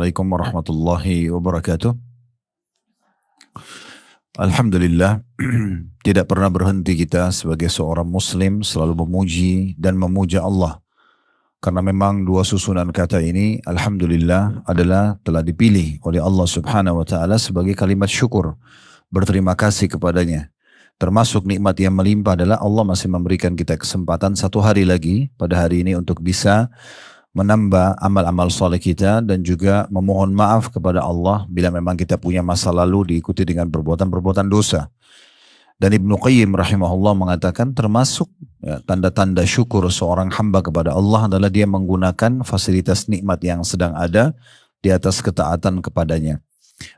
Assalamualaikum warahmatullahi wabarakatuh. Alhamdulillah, tidak pernah berhenti kita sebagai seorang muslim selalu memuji dan memuja Allah. Karena memang dua susunan kata ini, Alhamdulillah, adalah telah dipilih oleh Allah subhanahu wa ta'ala sebagai kalimat syukur. Berterima kasih kepadanya. Termasuk nikmat yang melimpah adalah Allah masih memberikan kita kesempatan satu hari lagi pada hari ini untuk bisa menambah amal-amal soleh kita dan juga memohon maaf kepada Allah bila memang kita punya masa lalu diikuti dengan perbuatan-perbuatan dosa. Dan Ibnu Qayyim rahimahullah mengatakan termasuk tanda-tanda syukur seorang hamba kepada Allah adalah dia menggunakan fasilitas nikmat yang sedang ada di atas ketaatan kepadanya.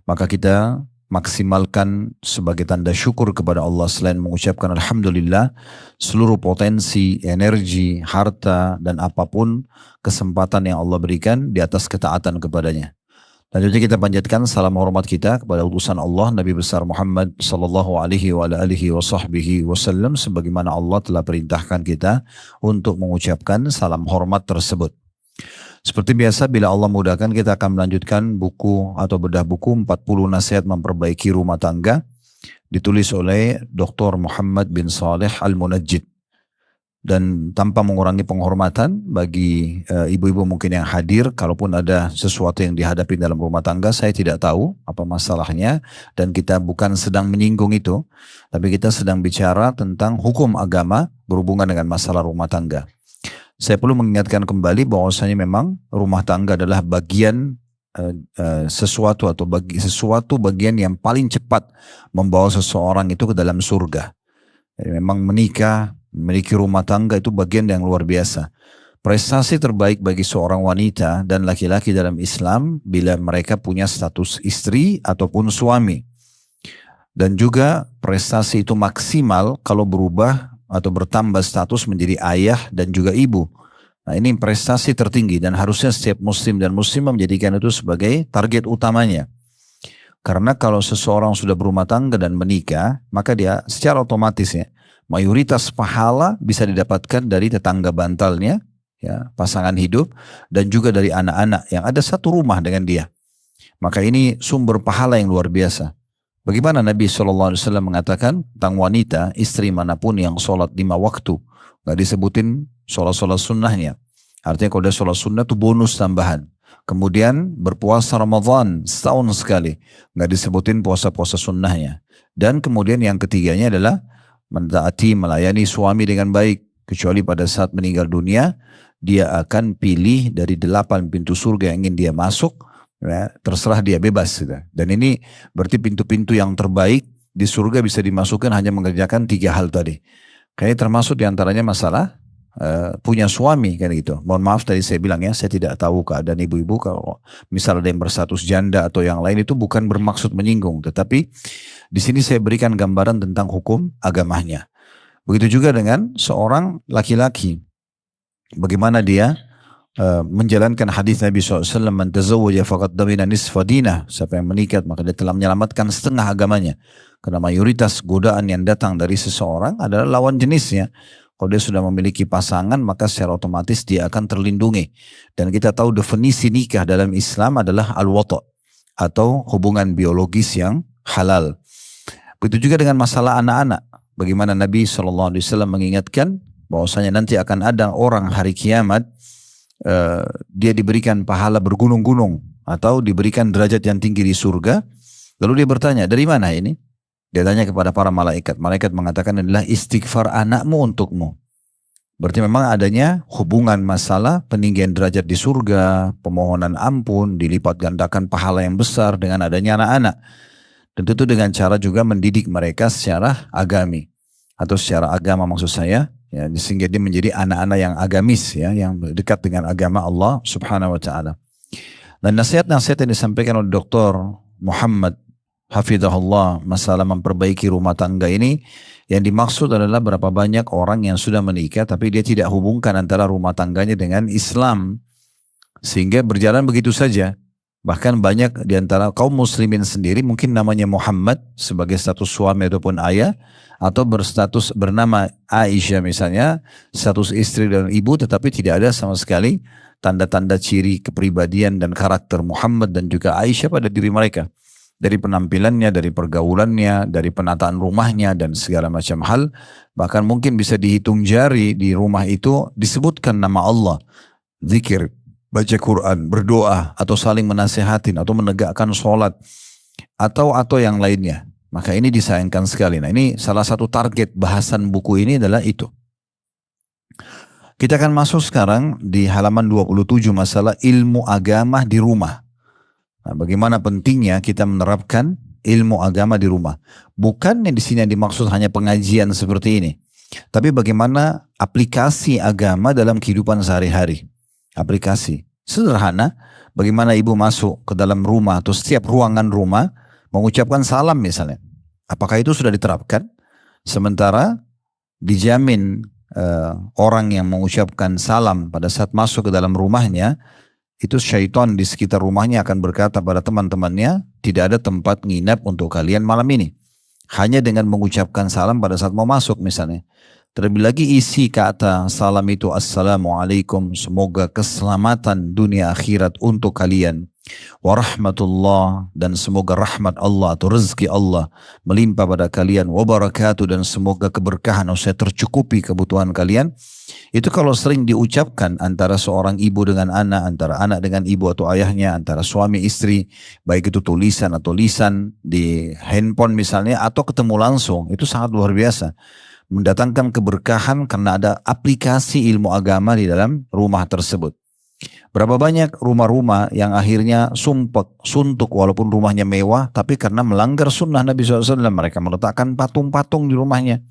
Maka kita maksimalkan sebagai tanda syukur kepada Allah selain mengucapkan Alhamdulillah, seluruh potensi, energi, harta, dan apapun kesempatan yang Allah berikan di atas ketaatan kepadanya. Lanjutnya kita panjatkan salam hormat kita kepada utusan Allah Nabi besar Muhammad sallallahu alaihi wa alihi wasallam sebagaimana Allah telah perintahkan kita untuk mengucapkan salam hormat tersebut. Seperti biasa bila Allah mudahkan kita akan melanjutkan buku atau bedah buku 40 nasihat memperbaiki rumah tangga ditulis oleh Dr. Muhammad bin Saleh Al-Munajjid. Dan tanpa mengurangi penghormatan bagi ibu-ibu mungkin yang hadir, kalaupun ada sesuatu yang dihadapi dalam rumah tangga, saya tidak tahu apa masalahnya dan kita bukan sedang menyinggung itu, tapi kita sedang bicara tentang hukum agama berhubungan dengan masalah rumah tangga. Saya perlu mengingatkan kembali bahwasanya memang rumah tangga adalah bagian sesuatu bagian yang paling cepat membawa seseorang itu ke dalam surga. Jadi memang menikah, memiliki rumah tangga itu bagian yang luar biasa. Prestasi terbaik bagi seorang wanita dan laki-laki dalam Islam bila mereka punya status istri ataupun suami. Dan juga prestasi itu maksimal kalau berubah atau bertambah status menjadi ayah dan juga ibu. Nah, ini prestasi tertinggi dan harusnya setiap muslim dan muslimah menjadikan itu sebagai target utamanya. Karena kalau seseorang sudah berumah tangga dan menikah, maka dia secara otomatis mayoritas pahala bisa didapatkan dari tetangga bantalnya, pasangan hidup, dan juga dari anak-anak yang ada satu rumah dengan dia. Maka ini sumber pahala yang luar biasa. Bagaimana Nabi SAW mengatakan tentang wanita, istri manapun yang sholat 5 waktu, gak disebutin sholat-sholat sunnahnya. Artinya kalau dia sholat sunnah itu bonus tambahan. Kemudian berpuasa Ramadan setahun sekali, gak disebutin puasa-puasa sunnahnya. Dan kemudian yang ketiganya adalah mentaati, melayani suami dengan baik. Kecuali pada saat meninggal dunia, dia akan pilih dari 8 pintu surga yang ingin dia masuk. Terserah dia, bebas. Dan ini berarti pintu-pintu yang terbaik di surga bisa dimasukkan hanya mengerjakan 3 hal tadi. Kayaknya termasuk diantaranya masalah punya suami kan gitu. Mohon maaf tadi saya bilang saya tidak tahu keadaan ibu-ibu kalau misalnya ada yang berstatus janda atau yang lain, itu bukan bermaksud menyinggung, tetapi di sini saya berikan gambaran tentang hukum agamanya. Begitu juga dengan seorang laki-laki, bagaimana dia menjalankan hadis Nabi SAW, man tazawwaja faqad damina nisfa dinah, siapa yang menikah maka dia telah menyelamatkan setengah agamanya. Karena mayoritas godaan yang datang dari seseorang adalah lawan jenisnya. Kalau dia sudah memiliki pasangan maka secara otomatis dia akan terlindungi. Dan kita tahu definisi nikah dalam Islam adalah al-wata' atau hubungan biologis yang halal. Begitu juga dengan masalah anak-anak. Bagaimana Nabi SAW mengingatkan bahwasanya nanti akan ada orang hari kiamat, dia diberikan pahala bergunung-gunung atau diberikan derajat yang tinggi di surga. Lalu dia bertanya, dari mana ini? Dia tanya kepada para malaikat. Malaikat mengatakan adalah istighfar anakmu untukmu. Berarti memang adanya hubungan masalah peninggian derajat di surga, pemohonan ampun, dilipat gandakan pahala yang besar dengan adanya anak-anak. Dan tentu dengan cara juga mendidik mereka secara agami atau secara agama maksud saya. Sehingga dia menjadi anak-anak yang agamis, yang dekat dengan agama Allah subhanahu wa ta'ala. Dan nasihat-nasihat yang disampaikan oleh Dr. Muhammad hafizahullah masalah memperbaiki rumah tangga ini, yang dimaksud adalah berapa banyak orang yang sudah menikah tapi dia tidak hubungkan antara rumah tangganya dengan Islam, sehingga berjalan begitu saja. Bahkan banyak di antara kaum muslimin sendiri mungkin namanya Muhammad sebagai status suami ataupun ayah, atau berstatus bernama Aisyah misalnya, status istri dan ibu, tetapi tidak ada sama sekali tanda-tanda ciri kepribadian dan karakter Muhammad dan juga Aisyah pada diri mereka. Dari penampilannya, dari pergaulannya, dari penataan rumahnya dan segala macam hal. Bahkan mungkin bisa dihitung jari di rumah itu disebutkan nama Allah. Zikir, baca Quran, berdoa, atau saling menasihatin, atau menegakkan sholat, atau yang lainnya. Maka ini disayangkan sekali. Nah ini salah satu target bahasan buku ini adalah itu. Kita akan masuk sekarang di halaman 27 masalah ilmu agama di rumah. Nah, bagaimana pentingnya kita menerapkan ilmu agama di rumah. Bukan di sini yang dimaksud hanya pengajian seperti ini. Tapi bagaimana aplikasi agama dalam kehidupan sehari-hari. Aplikasi. Sederhana, bagaimana ibu masuk ke dalam rumah atau setiap ruangan rumah mengucapkan salam misalnya. Apakah itu sudah diterapkan? Sementara dijamin orang yang mengucapkan salam pada saat masuk ke dalam rumahnya, itu syaitan di sekitar rumahnya akan berkata pada teman-temannya, tidak ada tempat nginap untuk kalian malam ini. Hanya dengan mengucapkan salam pada saat mau masuk misalnya. Terlebih lagi isi kata salam itu, Assalamualaikum, semoga keselamatan dunia akhirat untuk kalian. Warahmatullah, dan semoga rahmat Allah atau rezeki Allah melimpah pada kalian. Wabarakatuh, dan semoga keberkahan atau saya tercukupi kebutuhan kalian. Itu kalau sering diucapkan antara seorang ibu dengan anak, antara anak dengan ibu atau ayahnya, antara suami istri, baik itu tulisan atau lisan di handphone misalnya, atau ketemu langsung, itu sangat luar biasa. Mendatangkan keberkahan karena ada aplikasi ilmu agama di dalam rumah tersebut. Berapa banyak rumah-rumah yang akhirnya suntuk walaupun rumahnya mewah, tapi karena melanggar sunnah Nabi SAW, mereka meletakkan patung-patung di rumahnya.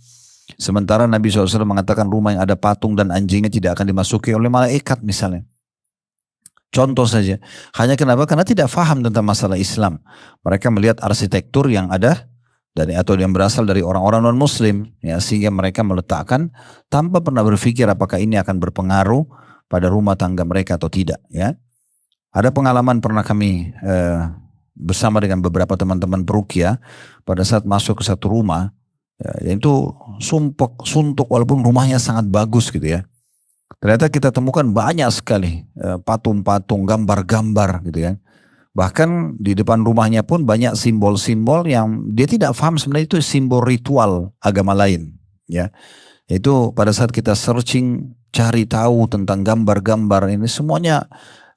Sementara Nabi SAW mengatakan rumah yang ada patung dan anjingnya tidak akan dimasuki oleh malaikat misalnya. Contoh saja. Hanya kenapa? Karena tidak faham tentang masalah Islam. Mereka melihat arsitektur yang ada atau yang berasal dari orang-orang non-muslim, ya, sehingga mereka meletakkan tanpa pernah berpikir apakah ini akan berpengaruh pada rumah tangga mereka atau tidak. Ya, ada pengalaman pernah kami bersama dengan beberapa teman-teman peruqyah pada saat masuk ke satu rumah, ya, itu suntuk walaupun rumahnya sangat bagus gitu ya. Ternyata kita temukan banyak sekali patung-patung, gambar-gambar gitu ya. Bahkan di depan rumahnya pun banyak simbol-simbol yang dia tidak paham sebenarnya itu simbol ritual agama lain. Ya, itu pada saat kita searching, cari tahu tentang gambar-gambar ini, semuanya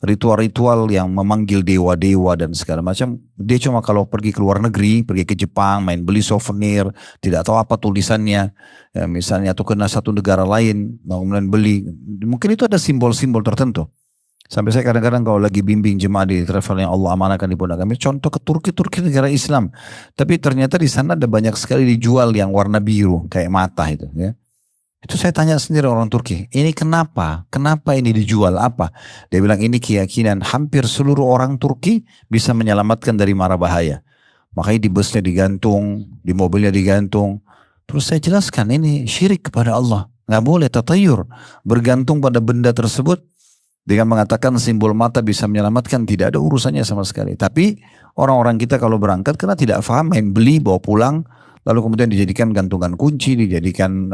ritual-ritual yang memanggil dewa-dewa dan segala macam. Dia cuma kalau pergi ke luar negeri, pergi ke Jepang, main beli souvenir, tidak tahu apa tulisannya, ya, misalnya, atau kena satu negara lain, kemudian beli. Mungkin itu ada simbol-simbol tertentu. Sampai saya kadang-kadang kalau lagi bimbing jemaah di travel yang Allah amanahkan di pundak kami, contoh ke Turki negara Islam. Tapi ternyata di sana ada banyak sekali dijual yang warna biru, kayak mata itu. Ya. Itu saya tanya sendiri orang Turki, ini kenapa? Kenapa ini dijual? Apa? Dia bilang ini keyakinan hampir seluruh orang Turki bisa menyelamatkan dari mara bahaya. Makanya di busnya digantung, di mobilnya digantung. Terus saya jelaskan ini syirik kepada Allah. Nggak boleh tatayur, bergantung pada benda tersebut. Dengan mengatakan simbol mata bisa menyelamatkan, tidak ada urusannya sama sekali. Tapi orang-orang kita kalau berangkat karena tidak paham, main beli, bawa pulang, lalu kemudian dijadikan gantungan kunci, dijadikan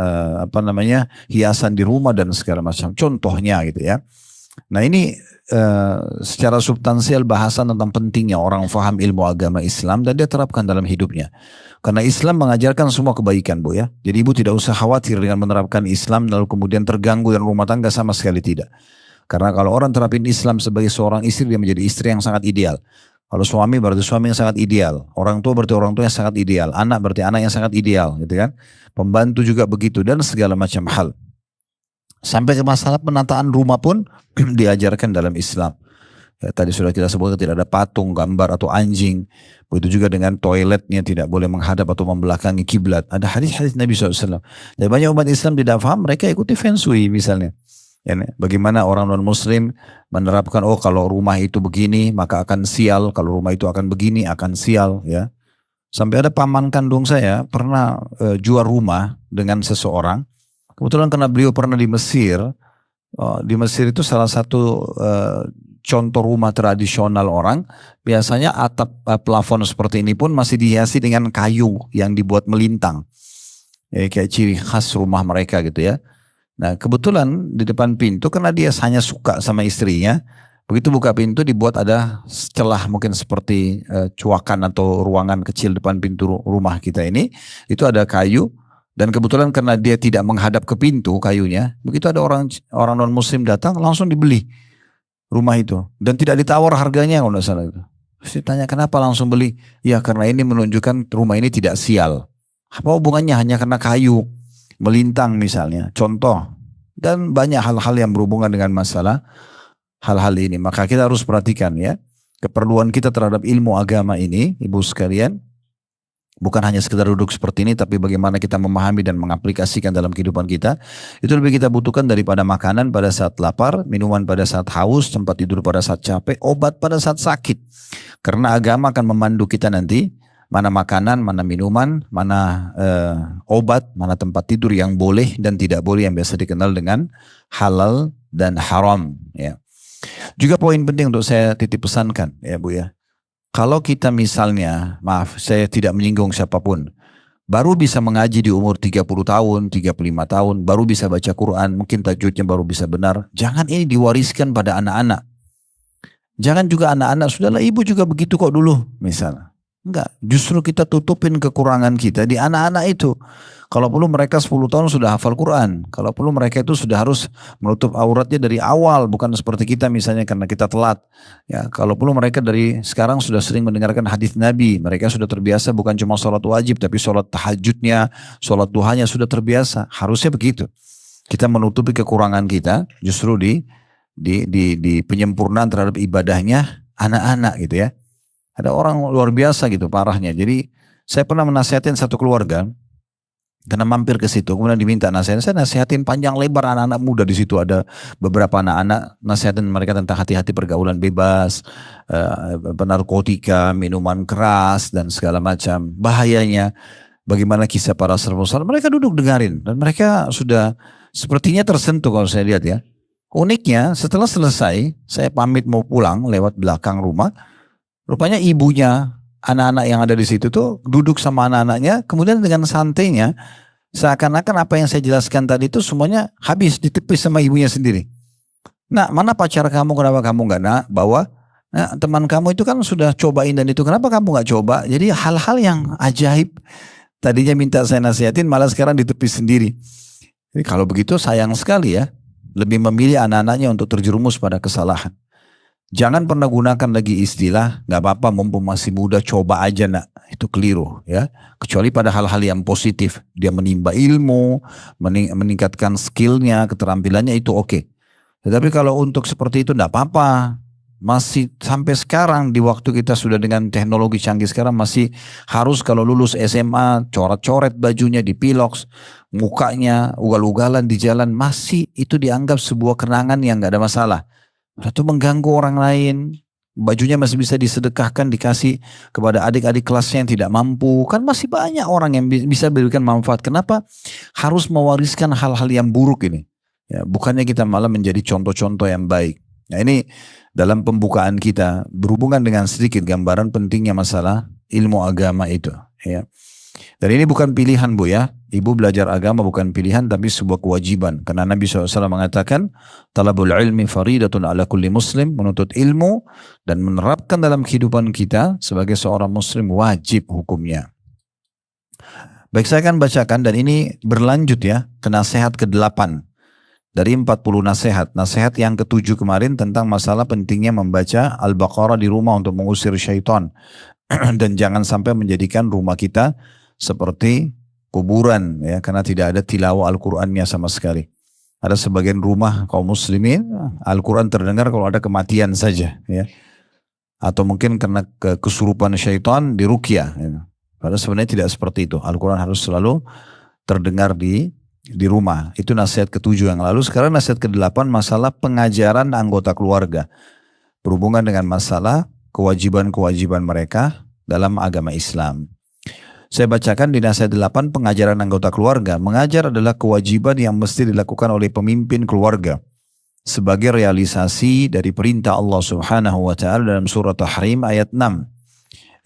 hiasan di rumah dan segala macam. Contohnya gitu ya. Nah ini secara substansial bahasan tentang pentingnya orang paham ilmu agama Islam dan dia terapkan dalam hidupnya. Karena Islam mengajarkan semua kebaikan, Bu ya. Jadi ibu tidak usah khawatir dengan menerapkan Islam lalu kemudian terganggu dan rumah tangga, sama sekali tidak. Karena kalau orang terapin Islam sebagai seorang istri, dia menjadi istri yang sangat ideal. Kalau suami berarti suami yang sangat ideal. Orang tua berarti orang tua yang sangat ideal. Anak berarti anak yang sangat ideal, gitu kan. Pembantu juga begitu dan segala macam hal. Sampai ke masalah penataan rumah pun diajarkan dalam Islam. Ya, tadi sudah kita sebutkan tidak ada patung, gambar atau anjing. Begitu juga dengan toiletnya tidak boleh menghadap atau membelakangi kiblat. Ada hadis-hadis Nabi SAW. Dan banyak umat Islam tidak paham, mereka ikuti feng shui misalnya. Ya, bagaimana orang non-muslim menerapkan, oh kalau rumah itu begini maka akan sial, kalau rumah itu akan begini akan sial, ya. Sampai ada paman kandung saya pernah jual rumah dengan seseorang. Kebetulan karena beliau pernah di Mesir. Di Mesir itu salah satu contoh rumah tradisional orang. Biasanya atap plafon seperti ini pun masih dihiasi dengan kayu yang dibuat melintang. Kayak ciri khas rumah mereka gitu ya. Nah kebetulan di depan pintu karena dia hanya suka sama istrinya, begitu buka pintu dibuat ada celah mungkin seperti cuakan atau ruangan kecil depan pintu rumah kita ini, itu ada kayu. Dan kebetulan karena dia tidak menghadap ke pintu kayunya, begitu ada orang non muslim datang langsung dibeli rumah itu. Dan tidak ditawar harganya kalau tidak salah itu. Terus ditanya kenapa langsung beli? Ya karena ini menunjukkan rumah ini tidak sial. Apa hubungannya hanya karena kayu, melintang misalnya, contoh. Dan banyak hal-hal yang berhubungan dengan masalah hal-hal ini. Maka kita harus perhatikan ya, keperluan kita terhadap ilmu agama ini, ibu sekalian. Bukan hanya sekedar duduk seperti ini, tapi bagaimana kita memahami dan mengaplikasikan dalam kehidupan kita. Itu lebih kita butuhkan daripada makanan pada saat lapar, minuman pada saat haus, tempat tidur pada saat capek, obat pada saat sakit. Karena agama akan memandu kita nanti, mana makanan, mana minuman, mana obat, mana tempat tidur yang boleh dan tidak boleh, yang biasa dikenal dengan halal dan haram. Ya. Juga poin penting untuk saya titip pesankan ya Bu ya. Kalau kita misalnya, maaf saya tidak menyinggung siapapun, baru bisa mengaji di umur 30 tahun, 35 tahun, baru bisa baca Quran, mungkin tajwidnya baru bisa benar. Jangan ini diwariskan pada anak-anak. Jangan juga anak-anak, sudahlah ibu juga begitu kok dulu misalnya. Enggak, justru kita tutupin kekurangan kita di anak-anak itu. Kalau perlu mereka 10 tahun sudah hafal Quran. Kalau perlu mereka itu sudah harus menutup auratnya dari awal. Bukan seperti kita misalnya karena kita telat. Ya, kalau perlu mereka dari sekarang sudah sering mendengarkan hadis Nabi. Mereka sudah terbiasa bukan cuma sholat wajib. Tapi sholat tahajudnya, sholat duhanya sudah terbiasa. Harusnya begitu. Kita menutupi kekurangan kita justru di penyempurnaan terhadap ibadahnya anak-anak gitu ya. Ada orang luar biasa gitu parahnya. Jadi saya pernah menasihatin satu keluarga. Karena mampir ke situ, kemudian diminta nasihat. Saya nasihatin panjang lebar anak-anak muda di situ, ada beberapa anak-anak nasihatin mereka tentang hati-hati pergaulan bebas, narkotika, minuman keras dan segala macam bahayanya. Bagaimana kisah para salafus saleh, mereka duduk dengarin dan mereka sudah sepertinya tersentuh kalau saya lihat ya. Uniknya setelah selesai, saya pamit mau pulang lewat belakang rumah, rupanya ibunya anak-anak yang ada di situ tuh duduk sama anak-anaknya, kemudian dengan santainya seakan-akan apa yang saya jelaskan tadi itu semuanya habis ditepis sama ibunya sendiri. Nah, mana pacar kamu, kenapa kamu nggak bawa? Nah, teman kamu itu kan sudah cobain dan itu, kenapa kamu nggak coba? Jadi hal-hal yang ajaib. Tadinya minta saya nasihatin, malah sekarang ditepis sendiri. Jadi kalau begitu sayang sekali ya, lebih memilih anak-anaknya untuk terjerumus pada kesalahan. Jangan pernah gunakan lagi istilah, nggak apa-apa mumpung masih muda coba aja nak. Itu keliru ya. Kecuali pada hal-hal yang positif. Dia menimba ilmu, meningkatkan skillnya, keterampilannya itu oke. Tetapi kalau untuk seperti itu nggak apa-apa. Masih sampai sekarang di waktu kita sudah dengan teknologi canggih sekarang masih harus kalau lulus SMA coret-coret bajunya dipiloks, mukanya ugal-ugalan di jalan, masih itu dianggap sebuah kenangan yang nggak ada masalah. Atau mengganggu orang lain, bajunya masih bisa disedekahkan, dikasih kepada adik-adik kelasnya yang tidak mampu. Kan masih banyak orang yang bisa berikan manfaat. Kenapa harus mewariskan hal-hal yang buruk ini? Ya, bukannya kita malah menjadi contoh-contoh yang baik. Nah ini dalam pembukaan kita berhubungan dengan sedikit gambaran pentingnya masalah ilmu agama itu. Ya. Dan ini bukan pilihan Bu ya. Ibu belajar agama bukan pilihan tapi sebuah kewajiban. Karena Nabi SAW mengatakan, talabul ilmi faridatun ala kulli muslim, menuntut ilmu dan menerapkan dalam kehidupan kita sebagai seorang muslim wajib hukumnya. Baik, saya akan bacakan dan ini berlanjut ya ke nasihat ke-8 dari 40 nasihat. Nasihat yang ke-7 kemarin tentang masalah pentingnya membaca Al-Baqarah di rumah untuk mengusir syaitan. Dan jangan sampai menjadikan rumah kita seperti kuburan ya, karena tidak ada tilawah Al-Qur'annya sama sekali. Ada sebagian rumah kaum muslimin Al-Qur'an terdengar kalau ada kematian saja ya. Atau mungkin karena kesurupan syaitan di ruqyah ya. Padahal sebenarnya tidak seperti itu. Al-Qur'an harus selalu terdengar di rumah. Itu nasihat ke-7 yang lalu. Sekarang nasihat ke-8 masalah pengajaran anggota keluarga berhubungan dengan masalah kewajiban-kewajiban mereka dalam agama Islam. Saya bacakan di nasihat 8 pengajaran anggota keluarga. Mengajar adalah kewajiban yang mesti dilakukan oleh pemimpin keluarga sebagai realisasi dari perintah Allah Subhanahu wa taala dalam surah Tahrim ayat 6.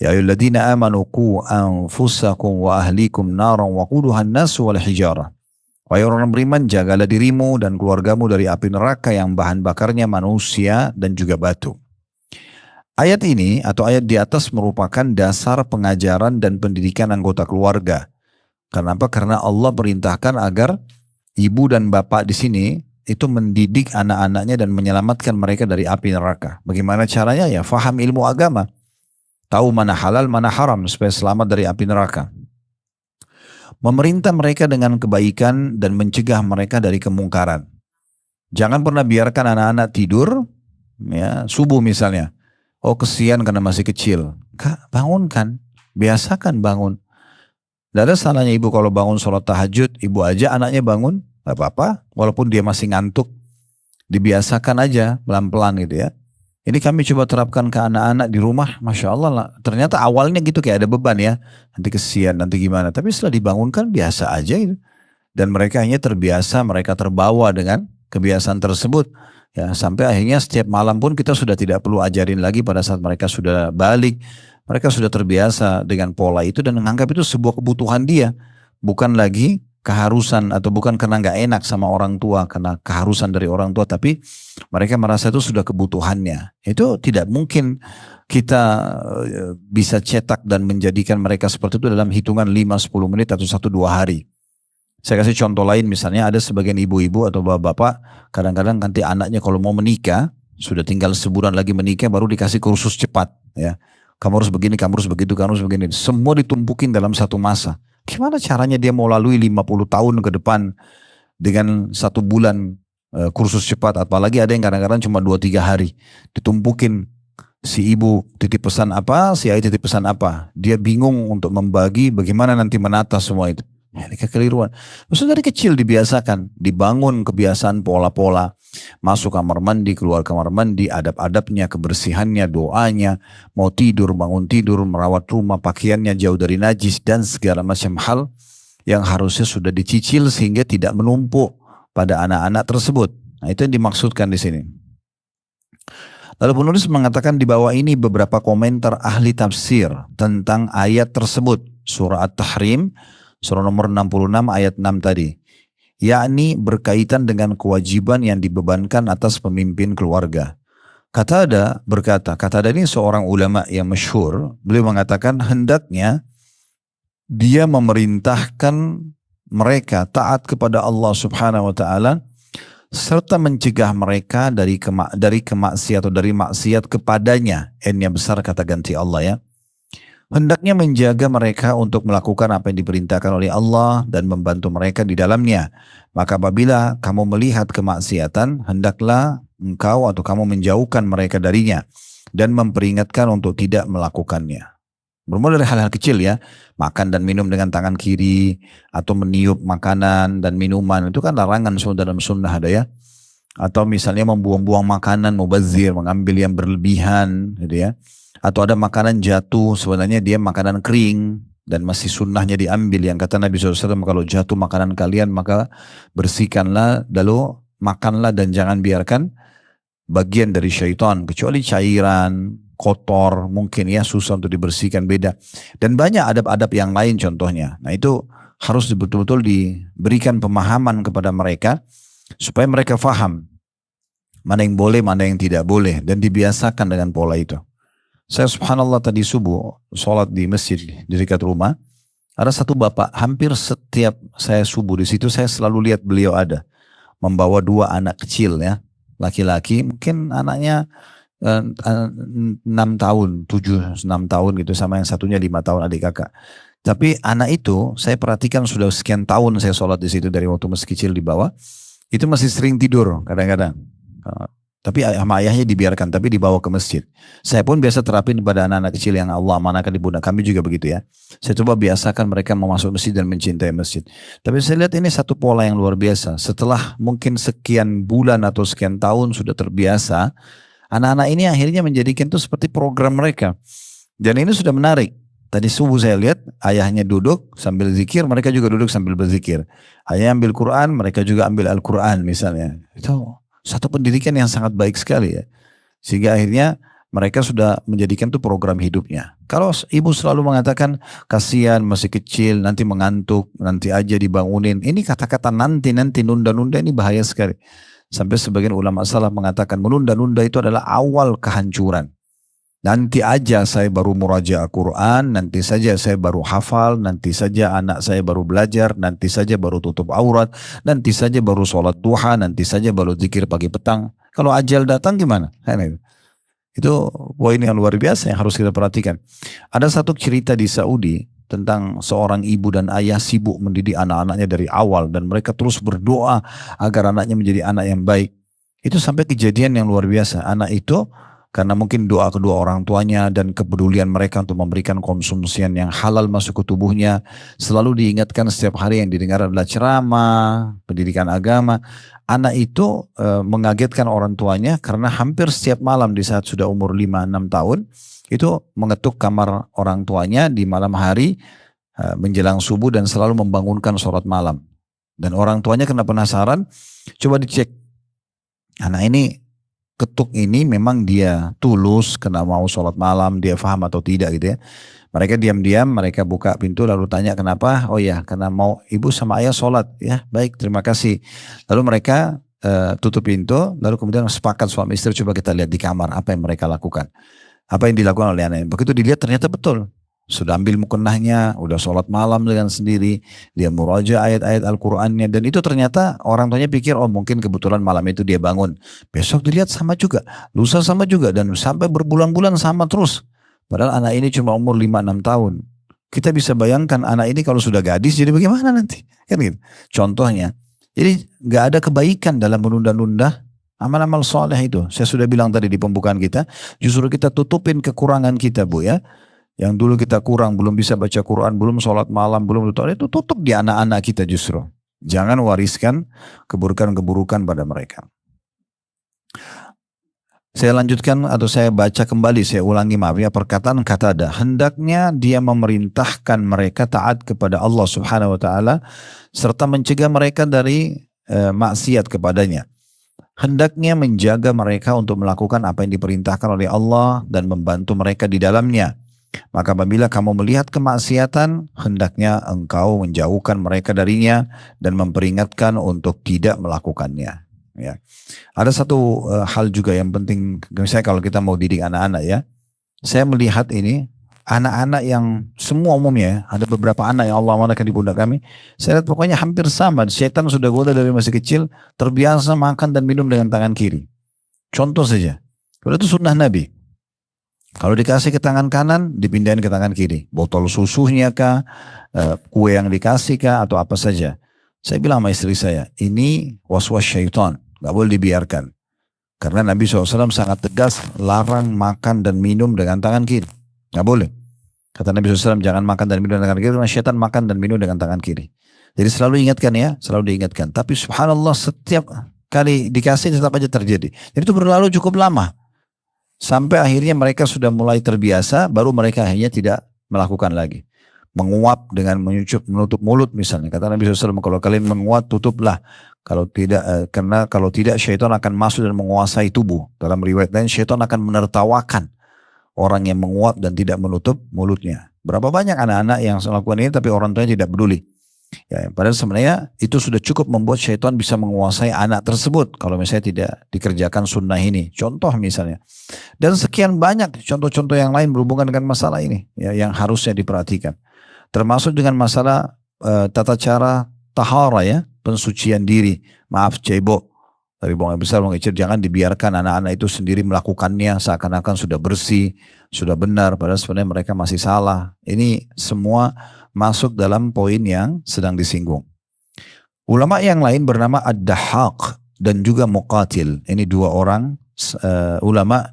Ya ayyuhalladzina amanu qu anfusakum wa ahlikum naran waquduhan nas wal hijarah. Wahai orang beriman, jagalah dirimu dan keluargamu dari api neraka yang bahan bakarnya manusia dan juga batu. Ayat ini atau ayat di atas merupakan dasar pengajaran dan pendidikan anggota keluarga. Kenapa? Karena Allah perintahkan agar ibu dan bapak di sini itu mendidik anak-anaknya dan menyelamatkan mereka dari api neraka. Bagaimana caranya? Ya faham ilmu agama. Tahu mana halal, mana haram supaya selamat dari api neraka. Memerintah mereka dengan kebaikan dan mencegah mereka dari kemungkaran. Jangan pernah biarkan anak-anak tidur, ya, subuh misalnya. Oh kesian karena masih kecil. Kak, bangunkan, biasakan bangun. Tidak ada salahnya ibu kalau bangun sholat tahajud, ibu aja anaknya bangun, gak apa-apa. Walaupun dia masih ngantuk, dibiasakan aja pelan-pelan gitu ya. Ini kami coba terapkan ke anak-anak di rumah, Masya Allah lah. Ternyata awalnya gitu kayak ada beban ya. Nanti kesian, nanti gimana. Tapi setelah dibangunkan biasa aja gitu. Dan mereka hanya terbiasa, mereka terbawa dengan kebiasaan tersebut. Ya, sampai akhirnya setiap malam pun kita sudah tidak perlu ajarin lagi pada saat mereka sudah balik. Mereka sudah terbiasa dengan pola itu dan menganggap itu sebuah kebutuhan dia. Bukan lagi keharusan atau bukan karena nggak enak sama orang tua, karena keharusan dari orang tua, tapi mereka merasa itu sudah kebutuhannya. Itu tidak mungkin kita bisa cetak dan menjadikan mereka seperti itu dalam hitungan 5-10 menit atau 1-2 hari. Saya kasih contoh lain, misalnya ada sebagian ibu-ibu atau bapak-bapak, kadang-kadang nanti anaknya kalau mau menikah, sudah tinggal sebulan lagi menikah, baru dikasih kursus cepat. Ya, kamu harus begini, kamu harus begitu, kamu harus begini. Semua ditumpukin dalam satu masa. Gimana caranya dia mau lalui 50 tahun ke depan dengan 1 bulan kursus cepat, apalagi ada yang kadang-kadang cuma 2-3 hari. Ditumpukin, si ibu titip pesan apa, si ayah titip pesan apa. Dia bingung untuk membagi bagaimana nanti menata semua itu. Ini kekeliruan. Maksudnya dari kecil dibiasakan, dibangun kebiasaan pola-pola. Masuk kamar mandi, keluar kamar mandi, adab-adabnya, kebersihannya, doanya, mau tidur, bangun tidur, merawat rumah, pakaiannya jauh dari najis, dan segala macam hal yang harusnya sudah dicicil sehingga tidak menumpuk pada anak-anak tersebut. Nah, itu yang dimaksudkan di sini. Lalu penulis mengatakan di bawah ini beberapa komentar ahli tafsir tentang ayat tersebut. Surah At-Tahrim, surah nomor 66 ayat 6 tadi. Yakni berkaitan dengan kewajiban yang dibebankan atas pemimpin keluarga. Qatada berkata, Qatada ini seorang ulama yang masyhur, beliau mengatakan hendaknya dia memerintahkan mereka taat kepada Allah Subhanahu wa taala serta mencegah mereka dari kemaksiat atau dari maksiat kepadanya. N-nya besar kata ganti Allah ya. Hendaknya menjaga mereka untuk melakukan apa yang diperintahkan oleh Allah dan membantu mereka di dalamnya. Maka apabila kamu melihat kemaksiatan, hendaklah engkau atau kamu menjauhkan mereka darinya dan memperingatkan untuk tidak melakukannya. Bermula dari hal-hal kecil ya, makan dan minum dengan tangan kiri atau meniup makanan dan minuman, itu kan larangan dalam sunnah ada ya. Atau misalnya membuang-buang makanan, mubazir, mengambil yang berlebihan gitu ya. Atau ada makanan jatuh, sebenarnya dia makanan kering dan masih sunnahnya diambil. Yang kata Nabi SAW, kalau jatuh makanan kalian maka bersihkanlah, lalu makanlah dan jangan biarkan bagian dari syaitan. Kecuali cairan, kotor, mungkin ya susah untuk dibersihkan, beda. Dan banyak adab-adab yang lain contohnya. Nah itu harus betul-betul diberikan pemahaman kepada mereka supaya mereka faham mana yang boleh, mana yang tidak boleh. Dan dibiasakan dengan pola itu. Saya subhanallah tadi subuh sholat di masjid di dekat rumah. Ada satu bapak, hampir setiap saya subuh di situ saya selalu lihat beliau ada membawa 2 anak kecil ya, laki-laki, mungkin anaknya 6 tahun, 7-6 tahun gitu, sama yang satunya 5 tahun adik kakak. Tapi anak itu saya perhatikan sudah sekian tahun saya sholat di situ dari waktu masih kecil di bawah, itu masih sering tidur kadang-kadang. Tapi sama ayahnya dibiarkan, tapi dibawa ke masjid. Saya pun biasa terapin pada anak-anak kecil yang Allah amanahkan di pundak kami juga begitu ya. Saya coba biasakan mereka mau masuk masjid dan mencintai masjid. Tapi saya lihat ini satu pola yang luar biasa. Setelah mungkin sekian bulan atau sekian tahun sudah terbiasa, anak-anak ini akhirnya menjadikan itu seperti program mereka. Dan ini sudah menarik. Tadi subuh saya lihat ayahnya duduk sambil zikir, mereka juga duduk sambil berzikir. Ayahnya ambil Quran, mereka juga ambil Al-Quran misalnya. Itu satu pendidikan yang sangat baik sekali ya. Sehingga akhirnya mereka sudah menjadikan itu program hidupnya. Kalau ibu selalu mengatakan kasihan masih kecil, nanti mengantuk, nanti aja dibangunin. Ini kata-kata nanti, nunda-nunda ini bahaya sekali. Sampai sebagian ulama salaf mengatakan menunda-nunda itu adalah awal kehancuran. Nanti aja saya baru murajaah Quran, nanti saja saya baru hafal, nanti saja anak saya baru belajar, nanti saja baru tutup aurat, nanti saja baru sholat duha, nanti saja baru zikir pagi petang. Kalau ajal datang gimana? Itu poin yang luar biasa yang harus kita perhatikan. Ada satu cerita di Saudi tentang seorang ibu dan ayah sibuk mendidik anak-anaknya dari awal dan mereka terus berdoa agar anaknya menjadi anak yang baik. Itu sampai kejadian yang luar biasa. Anak itu karena mungkin doa kedua orang tuanya dan kepedulian mereka untuk memberikan konsumsian yang halal masuk ke tubuhnya, selalu diingatkan setiap hari yang didengar adalah ceramah, pendidikan agama. Anak itu mengagetkan orang tuanya karena hampir setiap malam di saat sudah umur 5-6 tahun, itu mengetuk kamar orang tuanya di malam hari menjelang subuh dan selalu membangunkan sholat malam. Dan orang tuanya kena penasaran, coba dicek. Anak ini ketuk ini memang dia tulus karena mau sholat malam, dia paham atau tidak gitu ya. Mereka diam-diam, mereka buka pintu lalu tanya kenapa? Oh ya, karena mau ibu sama ayah sholat. Ya, baik, terima kasih. Lalu mereka tutup pintu, lalu kemudian sepakat suami istri coba kita lihat di kamar apa yang mereka lakukan. Apa yang dilakukan oleh anak. Begitu dilihat ternyata betul. Sudah ambil mukenahnya, udah sholat malam dengan sendiri, dia muraja ayat-ayat Al-Qur'annya, dan itu ternyata orang tuanya pikir oh mungkin kebetulan malam itu dia bangun. Besok dilihat sama juga, lusa sama juga, dan sampai berbulan-bulan sama terus. Padahal anak ini cuma umur 5-6 tahun. Kita bisa bayangkan anak ini kalau sudah gadis jadi bagaimana nanti? Kan gitu. Contohnya. Jadi gak ada kebaikan dalam menunda-nunda amal-amal soleh itu. Saya sudah bilang tadi di pembukaan kita, justru kita tutupin kekurangan kita Bu ya. Yang dulu kita kurang, belum bisa baca Quran, belum sholat malam, belum itu tutup di anak-anak kita justru. Jangan wariskan keburukan-keburukan pada mereka. Saya lanjutkan atau saya baca kembali, saya ulangi maaf ya, perkataan Qatadah. Hendaknya dia memerintahkan mereka taat kepada Allah Subhanahu wa taala serta mencegah mereka dari maksiat kepadanya. Hendaknya menjaga mereka untuk melakukan apa yang diperintahkan oleh Allah dan membantu mereka di dalamnya. Maka apabila kamu melihat kemaksiatan, hendaknya engkau menjauhkan mereka darinya dan memperingatkan untuk tidak melakukannya. Ya. Ada satu hal juga yang penting, misalnya kalau kita mau didik anak-anak ya, saya melihat ini anak-anak yang semua umumnya, ada beberapa anak yang Allah amanahkan di pundak kami, saya lihat pokoknya hampir sama, setan sudah goda dari masih kecil, terbiasa makan dan minum dengan tangan kiri. Contoh saja, itu sunnah Nabi. Kalau dikasih ke tangan kanan, dipindahin ke tangan kiri. Botol susunya kah, kue yang dikasih kah, atau apa saja. Saya bilang sama istri saya, ini was-was syaitan, gak boleh dibiarkan. Karena Nabi SAW sangat tegas, larang makan dan minum dengan tangan kiri. Gak boleh. Kata Nabi SAW, jangan makan dan minum dengan tangan kiri, karena syaitan makan dan minum dengan tangan kiri. Jadi selalu ingatkan ya, selalu diingatkan. Tapi subhanallah setiap kali dikasih tetap aja terjadi. Jadi itu berlalu cukup lama. Sampai akhirnya mereka sudah mulai terbiasa, baru mereka akhirnya tidak melakukan lagi. Menguap dengan menutup mulut misalnya. Kata Nabi SAW, kalau kalian menguap, tutuplah. Kalau tidak, karena kalau tidak syaitan akan masuk dan menguasai tubuh. Dalam riwayat lain, syaitan akan menertawakan orang yang menguap dan tidak menutup mulutnya. Berapa banyak anak-anak yang melakukan ini, tapi orang tuanya tidak peduli. Ya, padahal sebenarnya itu sudah cukup membuat syaitan bisa menguasai anak tersebut kalau misalnya tidak dikerjakan sunnah ini. Contoh misalnya. Dan sekian banyak contoh-contoh yang lain berhubungan dengan masalah ini ya, yang harusnya diperhatikan. Termasuk dengan masalah tata cara tahara ya, pensucian diri. Maaf cebok. Dari buang air besar, buang air kecil, jangan dibiarkan anak-anak itu sendiri melakukannya seakan-akan sudah bersih, sudah benar, padahal sebenarnya mereka masih salah. Ini semua masuk dalam poin yang sedang disinggung. Ulama yang lain bernama Ad-Dahhaq dan juga Muqatil. Ini dua orang ulama,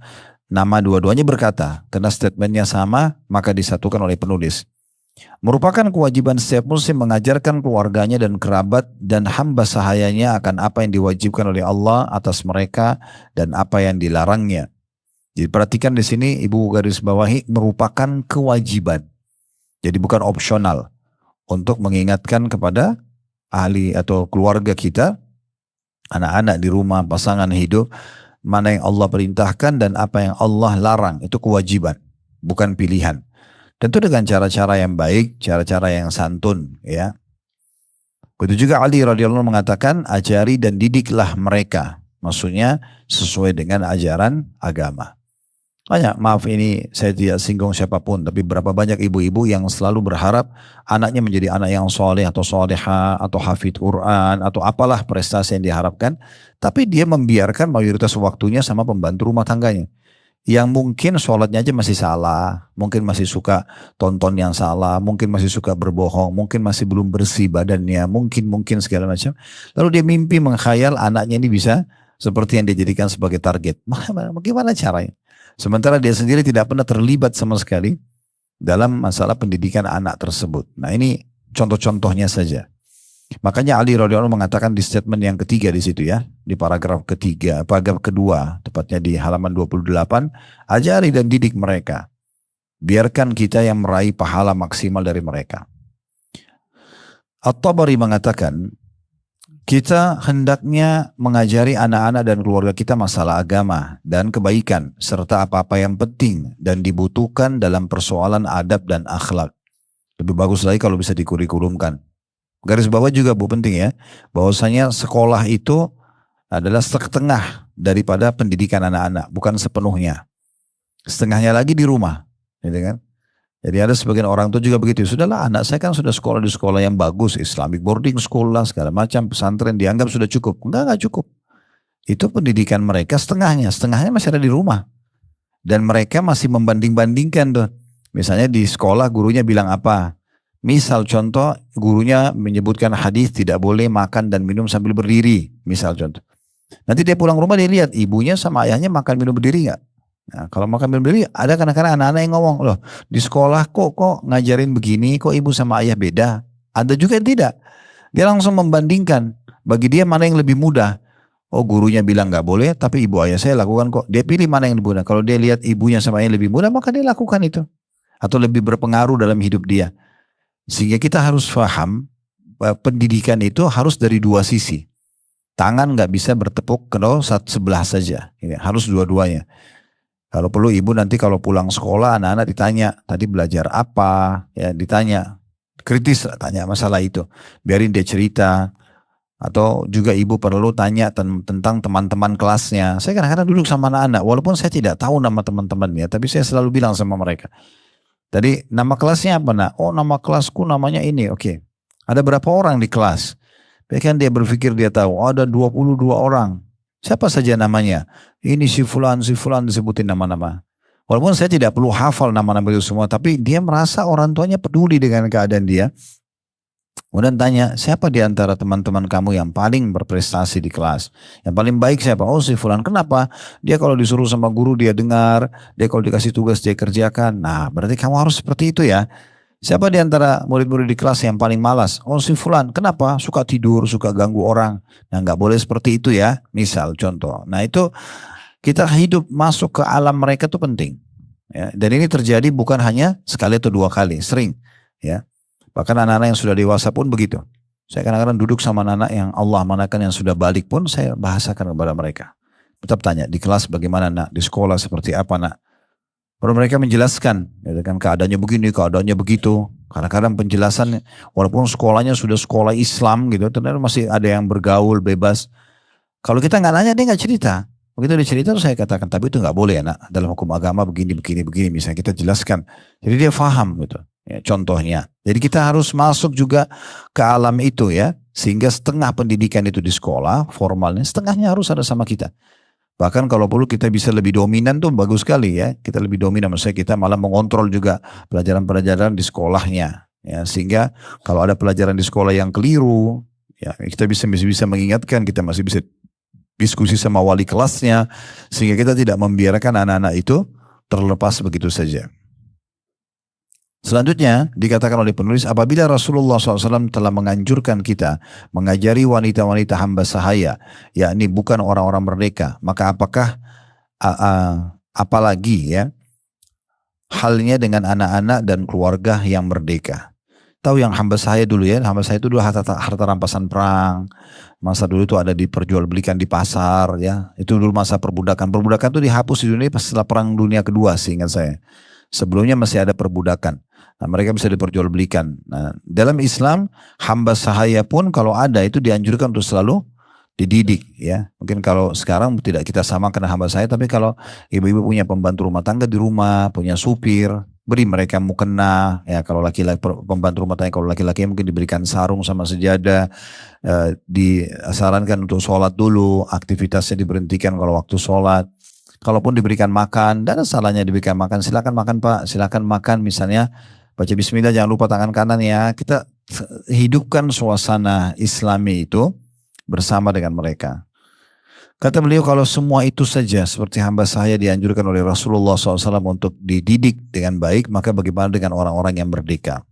nama dua-duanya berkata, karena statementnya sama, maka disatukan oleh penulis. Merupakan kewajiban setiap muslim mengajarkan keluarganya dan kerabat dan hamba sahayanya akan apa yang diwajibkan oleh Allah atas mereka dan apa yang dilarangnya. Jadi perhatikan di sini ibu garis bawahi, merupakan kewajiban. Jadi bukan opsional untuk mengingatkan kepada ahli atau keluarga kita, anak-anak di rumah, pasangan hidup, mana yang Allah perintahkan dan apa yang Allah larang. Itu kewajiban, bukan pilihan. Tentu dengan cara-cara yang baik, cara-cara yang santun, ya. Begitu juga Ali radhiyallahu anhu mengatakan, ajari dan didiklah mereka. Maksudnya sesuai dengan ajaran agama. Banyak, maaf ini saya tidak singgung siapapun, tapi berapa banyak ibu-ibu yang selalu berharap anaknya menjadi anak yang soleh atau soleha atau hafidh Quran atau apalah prestasi yang diharapkan, tapi dia membiarkan mayoritas waktunya sama pembantu rumah tangganya. Yang mungkin sholatnya aja masih salah, mungkin masih suka tonton yang salah, mungkin masih suka berbohong, mungkin masih belum bersih badannya, mungkin segala macam. Lalu dia mimpi mengkhayal anaknya ini bisa seperti yang dia jadikan sebagai target. Bagaimana caranya? Sementara dia sendiri tidak pernah terlibat sama sekali dalam masalah pendidikan anak tersebut. Nah ini contoh-contohnya saja. Makanya Ali radhiyallahu anhu mengatakan di statement yang ketiga di situ ya, di paragraf ketiga, paragraf kedua, tepatnya di halaman 28, ajari dan didik mereka. Biarkan kita yang meraih pahala maksimal dari mereka. At-Tabari mengatakan, kita hendaknya mengajari anak-anak dan keluarga kita masalah agama dan kebaikan, serta apa-apa yang penting dan dibutuhkan dalam persoalan adab dan akhlak. Lebih bagus lagi kalau bisa dikurikulumkan. Garis bawah juga Bu penting ya, bahwasanya sekolah itu adalah setengah daripada pendidikan anak-anak, bukan sepenuhnya. Setengahnya lagi di rumah, gitu kan? Jadi ada sebagian orang tua juga begitu. Sudahlah, anak saya kan sudah sekolah di sekolah yang bagus, Islamic boarding school lah, segala macam, pesantren dianggap sudah cukup. Enggak cukup. Itu pendidikan mereka setengahnya masih ada di rumah. Dan mereka masih membanding-bandingkan tuh. Misalnya di sekolah gurunya bilang apa? Misal contoh, gurunya menyebutkan hadis tidak boleh makan dan minum sambil berdiri. Misal contoh. Nanti dia pulang rumah dia lihat ibunya sama ayahnya makan minum berdiri nggak? Nah, kalau makan minum berdiri ada kadang-kadang anak-anak yang ngomong, loh di sekolah kok ngajarin begini, kok ibu sama ayah beda? Ada juga yang tidak. Dia langsung membandingkan. Bagi dia mana yang lebih mudah. Oh gurunya bilang nggak boleh, tapi ibu ayah saya lakukan kok. Dia pilih mana yang lebih mudah. Kalau dia lihat ibunya sama ayah lebih mudah, maka dia lakukan itu. Atau lebih berpengaruh dalam hidup dia. Sehingga kita harus paham pendidikan itu harus dari dua sisi. Tangan nggak bisa bertepuk kedua sebelah saja. Harus dua-duanya. Kalau perlu ibu nanti kalau pulang sekolah anak-anak ditanya tadi belajar apa, ya ditanya kritis lah, tanya masalah itu. Biarin dia cerita. Atau juga ibu perlu tanya tentang teman-teman kelasnya. Saya kadang-kadang duduk sama anak-anak, walaupun saya tidak tahu nama teman-temannya, tapi saya selalu bilang sama mereka. Tadi nama kelasnya apa nak? Oh nama kelasku namanya ini. Oke. Ada berapa orang di kelas? Bahkan dia berpikir dia tahu. Oh, ada 22 orang. Siapa saja namanya? Ini si fulan disebutin nama-nama. Walaupun saya tidak perlu hafal nama-nama itu semua. Tapi dia merasa orang tuanya peduli dengan keadaan dia. Kemudian tanya, siapa di antara teman-teman kamu yang paling berprestasi di kelas? Yang paling baik siapa? Oh si fulan. Kenapa? Dia kalau disuruh sama guru dia dengar. Dia kalau dikasih tugas dia kerjakan. Nah berarti kamu harus seperti itu ya. Siapa di antara murid-murid di kelas yang paling malas? Oh si fulan. Kenapa? Suka tidur, suka ganggu orang. Nah nggak boleh seperti itu ya. Misal contoh. Nah itu kita hidup masuk ke alam mereka itu penting. Ya. Dan ini terjadi bukan hanya sekali atau dua kali. Sering. Ya. Bahkan anak-anak yang sudah dewasa pun begitu. Saya kadang-kadang duduk sama anak-anak yang Allah manakan yang sudah balik pun saya bahasakan kepada mereka. Tetap tanya, di kelas bagaimana nak? Di sekolah seperti apa nak? Baru mereka menjelaskan, ya kan keadaannya begini, keadaannya begitu. Kadang-kadang penjelasan, walaupun sekolahnya sudah sekolah Islam gitu, ternyata masih ada yang bergaul bebas. Kalau kita nggak nanya, dia nggak cerita. Begitu dia cerita, saya katakan, tapi itu nggak boleh ya nak. Dalam hukum agama begini. Misalnya kita jelaskan. Jadi dia paham gitu. Ya, contohnya. Jadi kita harus masuk juga ke alam itu ya. Sehingga setengah pendidikan itu di sekolah, formalnya, setengahnya harus ada sama kita. Bahkan kalau perlu kita bisa lebih dominan tuh bagus sekali ya. Kita lebih dominan, maksudnya kita malah mengontrol juga pelajaran-pelajaran di sekolahnya. Ya, sehingga kalau ada pelajaran di sekolah yang keliru, ya kita bisa mengingatkan, kita masih bisa diskusi sama wali kelasnya. Sehingga kita tidak membiarkan anak-anak itu terlepas begitu saja. Selanjutnya dikatakan oleh penulis, apabila Rasulullah SAW telah menganjurkan kita mengajari wanita-wanita hamba sahaya, yakni bukan orang-orang merdeka, maka apakah apalagi ya halnya dengan anak-anak dan keluarga yang merdeka. tahu yang hamba sahaya dulu ya, hamba sahaya itu dulu harta rampasan perang. Masa dulu itu ada diperjualbelikan di pasar ya. Itu dulu masa perbudakan. Perbudakan itu dihapus di dunia pas setelah perang dunia kedua seingat saya. Sebelumnya masih ada perbudakan. Nah, mereka bisa diperjualbelikan. Nah, dalam Islam hamba sahaya pun kalau ada itu dianjurkan untuk selalu dididik ya. Mungkin kalau sekarang tidak kita samakan hamba sahaya, tapi kalau ibu-ibu punya pembantu rumah tangga di rumah, punya supir, beri mereka mukena ya. Kalau laki-laki pembantu rumah tangga, kalau laki-laki mungkin diberikan sarung sama sejadah, disarankan untuk sholat dulu, aktivitasnya diberhentikan kalau waktu sholat. Kalaupun diberikan makan, dan salahnya diberikan makan, silakan makan Pak, silakan makan misalnya, baca bismillah jangan lupa tangan kanan ya. Kita hidupkan suasana Islami itu bersama dengan mereka. Kata beliau kalau semua itu saja seperti hamba sahaya dianjurkan oleh Rasulullah SAW untuk dididik dengan baik, maka bagaimana dengan orang-orang yang merdeka?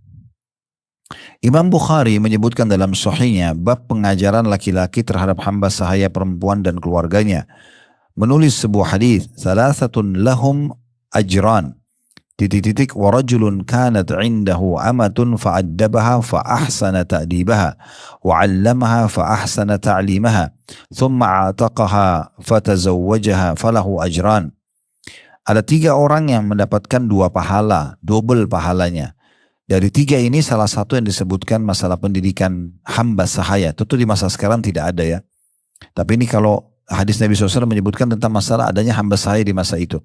Imam Bukhari menyebutkan dalam sahihnya bab pengajaran laki-laki terhadap hamba sahaya perempuan dan keluarganya. Menulis sebuah hadis, salasatun lahum ajran, ورجل كانت عنده أمة فأدبها فأحسن تأديبها وعلمها فأحسن تعليمها ثم عاتقها فتزوجها فله أجران. Ada 3 orang yang mendapatkan 2 pahala, double pahalanya. Dari 3 ini salah satu yang disebutkan masalah pendidikan hamba sahaya. Tentu di masa sekarang tidak ada ya. Tapi ini kalau hadis Nabi SAW menyebutkan tentang masalah adanya hamba sahaya di masa itu.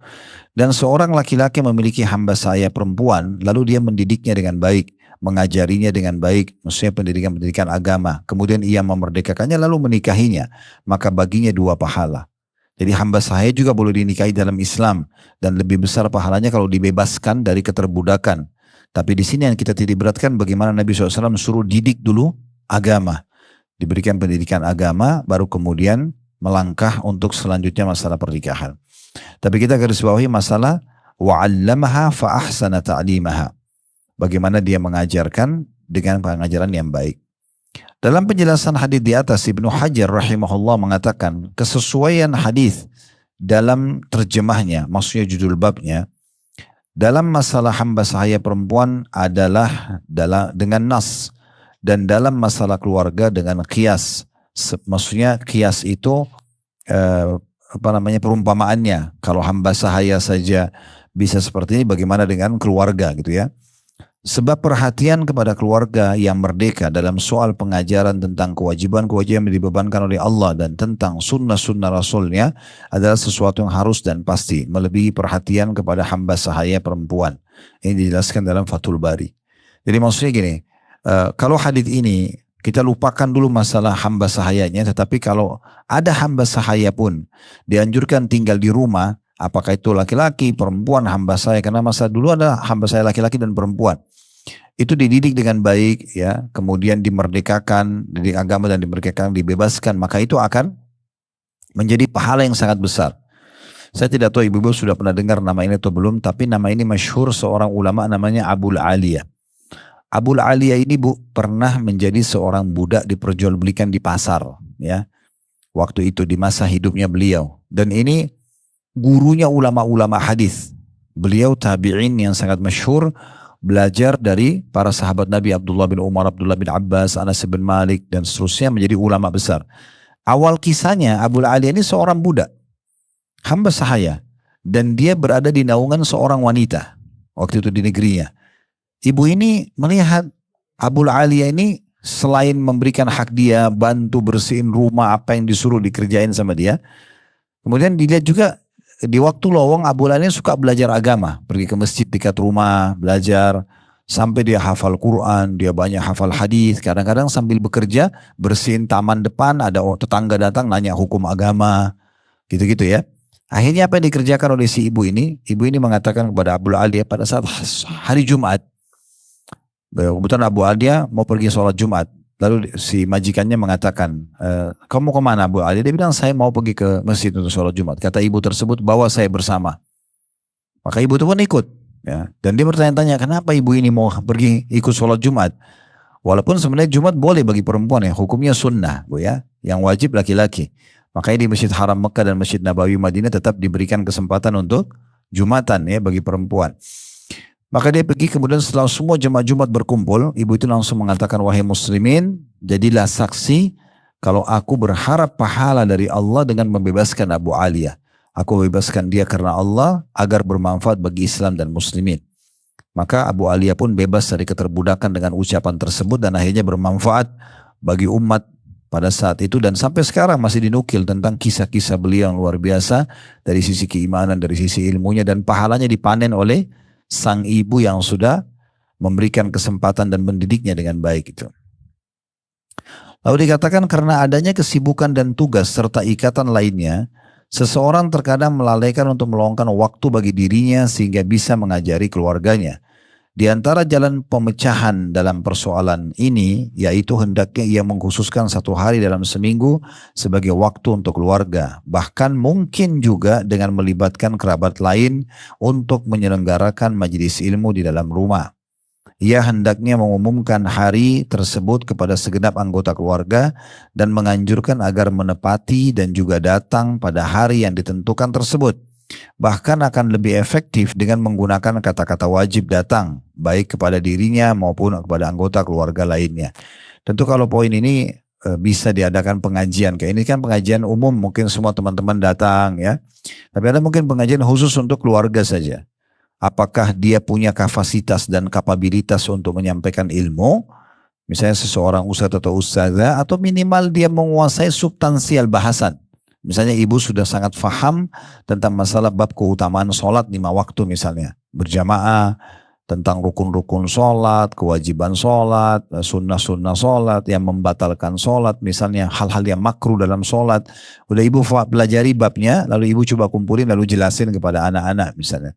Dan seorang laki-laki memiliki hamba sahaya perempuan, lalu dia mendidiknya dengan baik, mengajarinya dengan baik, maksudnya pendidikan-pendidikan agama. Kemudian ia memerdekakannya lalu menikahinya, maka baginya 2 pahala. Jadi hamba sahaya juga boleh dinikahi dalam Islam, dan lebih besar pahalanya kalau dibebaskan dari keterbudakan. Tapi di sini yang kita titik beratkan bagaimana Nabi SAW suruh didik dulu agama. Diberikan pendidikan agama, baru kemudian melangkah untuk selanjutnya masalah pernikahan. Tapi kita garis bawahi masalah wa'allamaha fa ahsana ta'limaha. Bagaimana dia mengajarkan dengan pengajaran yang baik. Dalam penjelasan hadis di atas, Ibnu Hajar rahimahullah mengatakan kesesuaian hadis dalam terjemahnya, maksudnya judul babnya, dalam masalah hamba sahaya perempuan adalah dengan nas, dan dalam masalah keluarga dengan qiyas. Maksudnya qiyas itu perumpamaannya. Kalau hamba sahaya saja bisa seperti ini, bagaimana dengan keluarga gitu ya. Sebab perhatian kepada keluarga yang merdeka dalam soal pengajaran tentang kewajiban-kewajiban yang dibebankan oleh Allah dan tentang sunnah-sunnah Rasulnya adalah sesuatu yang harus dan pasti, melebihi perhatian kepada hamba sahaya perempuan. Ini dijelaskan dalam Fathul Bari. Jadi maksudnya gini, kalau hadits ini kita lupakan dulu masalah hamba sahayanya, tetapi kalau ada hamba sahaya pun dianjurkan tinggal di rumah, apakah itu laki-laki, perempuan, hamba sahaya, karena masa dulu ada hamba sahaya laki-laki dan perempuan. Itu dididik dengan baik ya, kemudian dimerdekakan, didik agama dan dimerdekakan, dibebaskan, maka itu akan menjadi pahala yang sangat besar. Saya tidak tahu ibu-ibu sudah pernah dengar nama ini atau belum, tapi nama ini masyhur seorang ulama namanya Abul Aliyah. Abul Aliyah ini pernah menjadi seorang budak diperjualbelikan di pasar ya. Waktu itu di masa hidupnya beliau, dan ini gurunya ulama-ulama hadis. Beliau tabi'in yang sangat masyhur, belajar dari para sahabat Nabi Abdullah bin Umar, Abdullah bin Abbas, Anas bin Malik dan seterusnya, menjadi ulama besar. Awal kisahnya Abul Aliyah ini seorang budak hamba sahaya, dan dia berada di naungan seorang wanita waktu itu di negerinya. Ibu ini melihat Abul Aliyah ini selain memberikan hak dia, bantu bersihin rumah, apa yang disuruh dikerjain sama dia. Kemudian dilihat juga di waktu lowong Abul Aliyah suka belajar agama. Pergi ke masjid dekat rumah, belajar. Sampai dia hafal Quran, dia banyak hafal hadis. Kadang-kadang sambil bekerja, bersihin taman depan, ada tetangga datang nanya hukum agama. Gitu-gitu ya. Akhirnya apa yang dikerjakan oleh si ibu ini? Ibu ini mengatakan kepada Abul Aliyah pada saat hari Jumat, kebetulan Abu Aliyah mau pergi sholat Jumat. Lalu si majikannya mengatakan, kamu kemana Abu Aliyah? Dia bilang, saya mau pergi ke masjid untuk sholat Jumat. Kata ibu tersebut, bawa saya bersama. Maka ibu itu pun ikut. Ya. Dan dia bertanya-tanya, kenapa ibu ini mau pergi ikut sholat Jumat? Walaupun sebenarnya Jumat boleh bagi perempuan ya, hukumnya sunnah Bu ya, yang wajib laki-laki. Makanya di Masjid Haram Mekah dan Masjid Nabawi Madinah tetap diberikan kesempatan untuk Jumatan ya bagi perempuan. Maka dia pergi, kemudian setelah semua jemaah Jumat berkumpul, ibu itu langsung mengatakan, wahai muslimin, jadilah saksi kalau aku berharap pahala dari Allah dengan membebaskan Abu Aliyah. Aku bebaskan dia karena Allah agar bermanfaat bagi Islam dan muslimin. Maka Abu Aliyah pun bebas dari keterbudakan dengan ucapan tersebut dan akhirnya bermanfaat bagi umat pada saat itu, dan sampai sekarang masih dinukil tentang kisah-kisah beliau yang luar biasa dari sisi keimanan, dari sisi ilmunya, dan pahalanya dipanen oleh sang ibu yang sudah memberikan kesempatan dan mendidiknya dengan baik itu. Lalu dikatakan karena adanya kesibukan dan tugas serta ikatan lainnya, seseorang terkadang melalaikan untuk meluangkan waktu bagi dirinya sehingga bisa mengajari keluarganya. Di antara jalan pemecahan dalam persoalan ini, yaitu hendaknya ia mengkhususkan 1 hari dalam seminggu sebagai waktu untuk keluarga. Bahkan mungkin juga dengan melibatkan kerabat lain untuk menyelenggarakan majelis ilmu di dalam rumah. Ia hendaknya mengumumkan hari tersebut kepada segenap anggota keluarga dan menganjurkan agar menepati dan juga datang pada hari yang ditentukan tersebut. Bahkan akan lebih efektif dengan menggunakan kata-kata wajib datang, baik kepada dirinya maupun kepada anggota keluarga lainnya. Tentu kalau poin ini bisa diadakan pengajian, kayak ini kan pengajian umum, mungkin semua teman-teman datang ya. Tapi ada mungkin pengajian khusus untuk keluarga saja. Apakah dia punya kapasitas dan kapabilitas untuk menyampaikan ilmu? Misalnya seseorang ustadz atau ustazah, atau minimal dia menguasai substansial bahasan. Misalnya ibu sudah sangat faham tentang masalah bab keutamaan sholat 5 waktu misalnya. Berjamaah, tentang rukun-rukun sholat, kewajiban sholat, sunnah-sunnah sholat, yang membatalkan sholat, misalnya hal-hal yang makruh dalam sholat. Udah ibu pelajari babnya, lalu ibu coba kumpulin, lalu jelasin kepada anak-anak misalnya.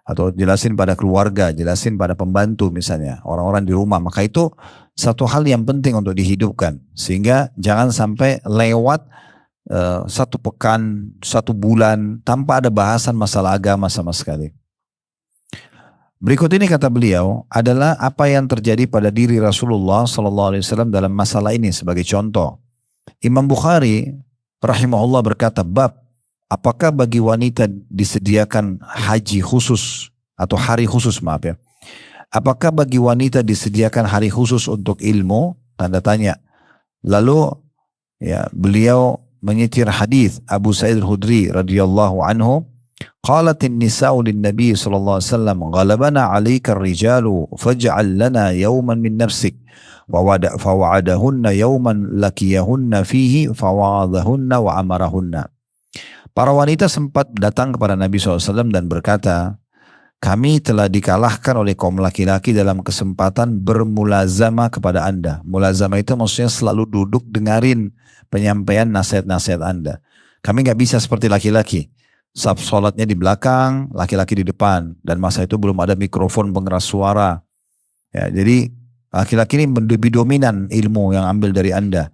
Atau jelasin pada keluarga, jelasin pada pembantu misalnya, orang-orang di rumah. Maka itu satu hal yang penting untuk dihidupkan. Sehingga jangan sampai lewat 1 pekan, 1 bulan tanpa ada bahasan masalah agama sama sekali. Berikut ini kata beliau adalah apa yang terjadi pada diri Rasulullah SAW dalam masalah ini sebagai contoh. Imam Bukhari rahimahullah berkata, bab apakah bagi wanita disediakan haji khusus atau hari khusus, maaf ya. Apakah bagi wanita disediakan hari khusus untuk ilmu? Tanda tanya. Lalu ya beliau menyetir hadis Abu Sa'id al-Khudri radhiyallahu anhu, qalatin nisa'u lin-nabi sallallahu alaihi wasallam ghalabana 'alaika ar-rijalu faj'al lana yawman min nafsik wa fawa'adahunna yawman lakiyahunna fihi fawadahunna wa amarahunna. Para wanita sempat datang kepada Nabi SAW dan berkata, kami telah dikalahkan oleh kaum laki-laki dalam kesempatan bermulazamah kepada anda. Mulazamah itu maksudnya selalu duduk dengarin penyampaian nasihat-nasihat anda. Kami nggak bisa seperti laki-laki. Saf sholatnya di belakang, laki-laki di depan. Dan masa itu belum ada mikrofon pengeras suara. Ya, jadi laki-laki ini lebih dominan ilmu yang ambil dari anda.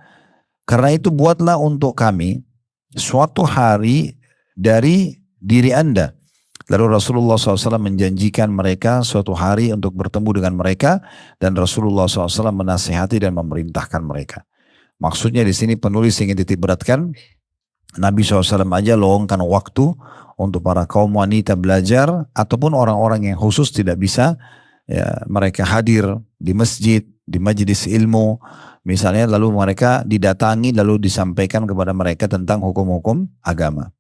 Karena itu buatlah untuk kami suatu hari dari diri anda. Lalu Rasulullah SAW menjanjikan mereka suatu hari untuk bertemu dengan mereka, dan Rasulullah SAW menasihati dan memerintahkan mereka. Maksudnya di sini penulis ingin titik beratkan, Nabi SAW aja luangkan waktu untuk para kaum wanita belajar, ataupun orang-orang yang khusus tidak bisa ya, mereka hadir di masjid, di majelis ilmu misalnya, lalu mereka didatangi lalu disampaikan kepada mereka tentang hukum-hukum agama.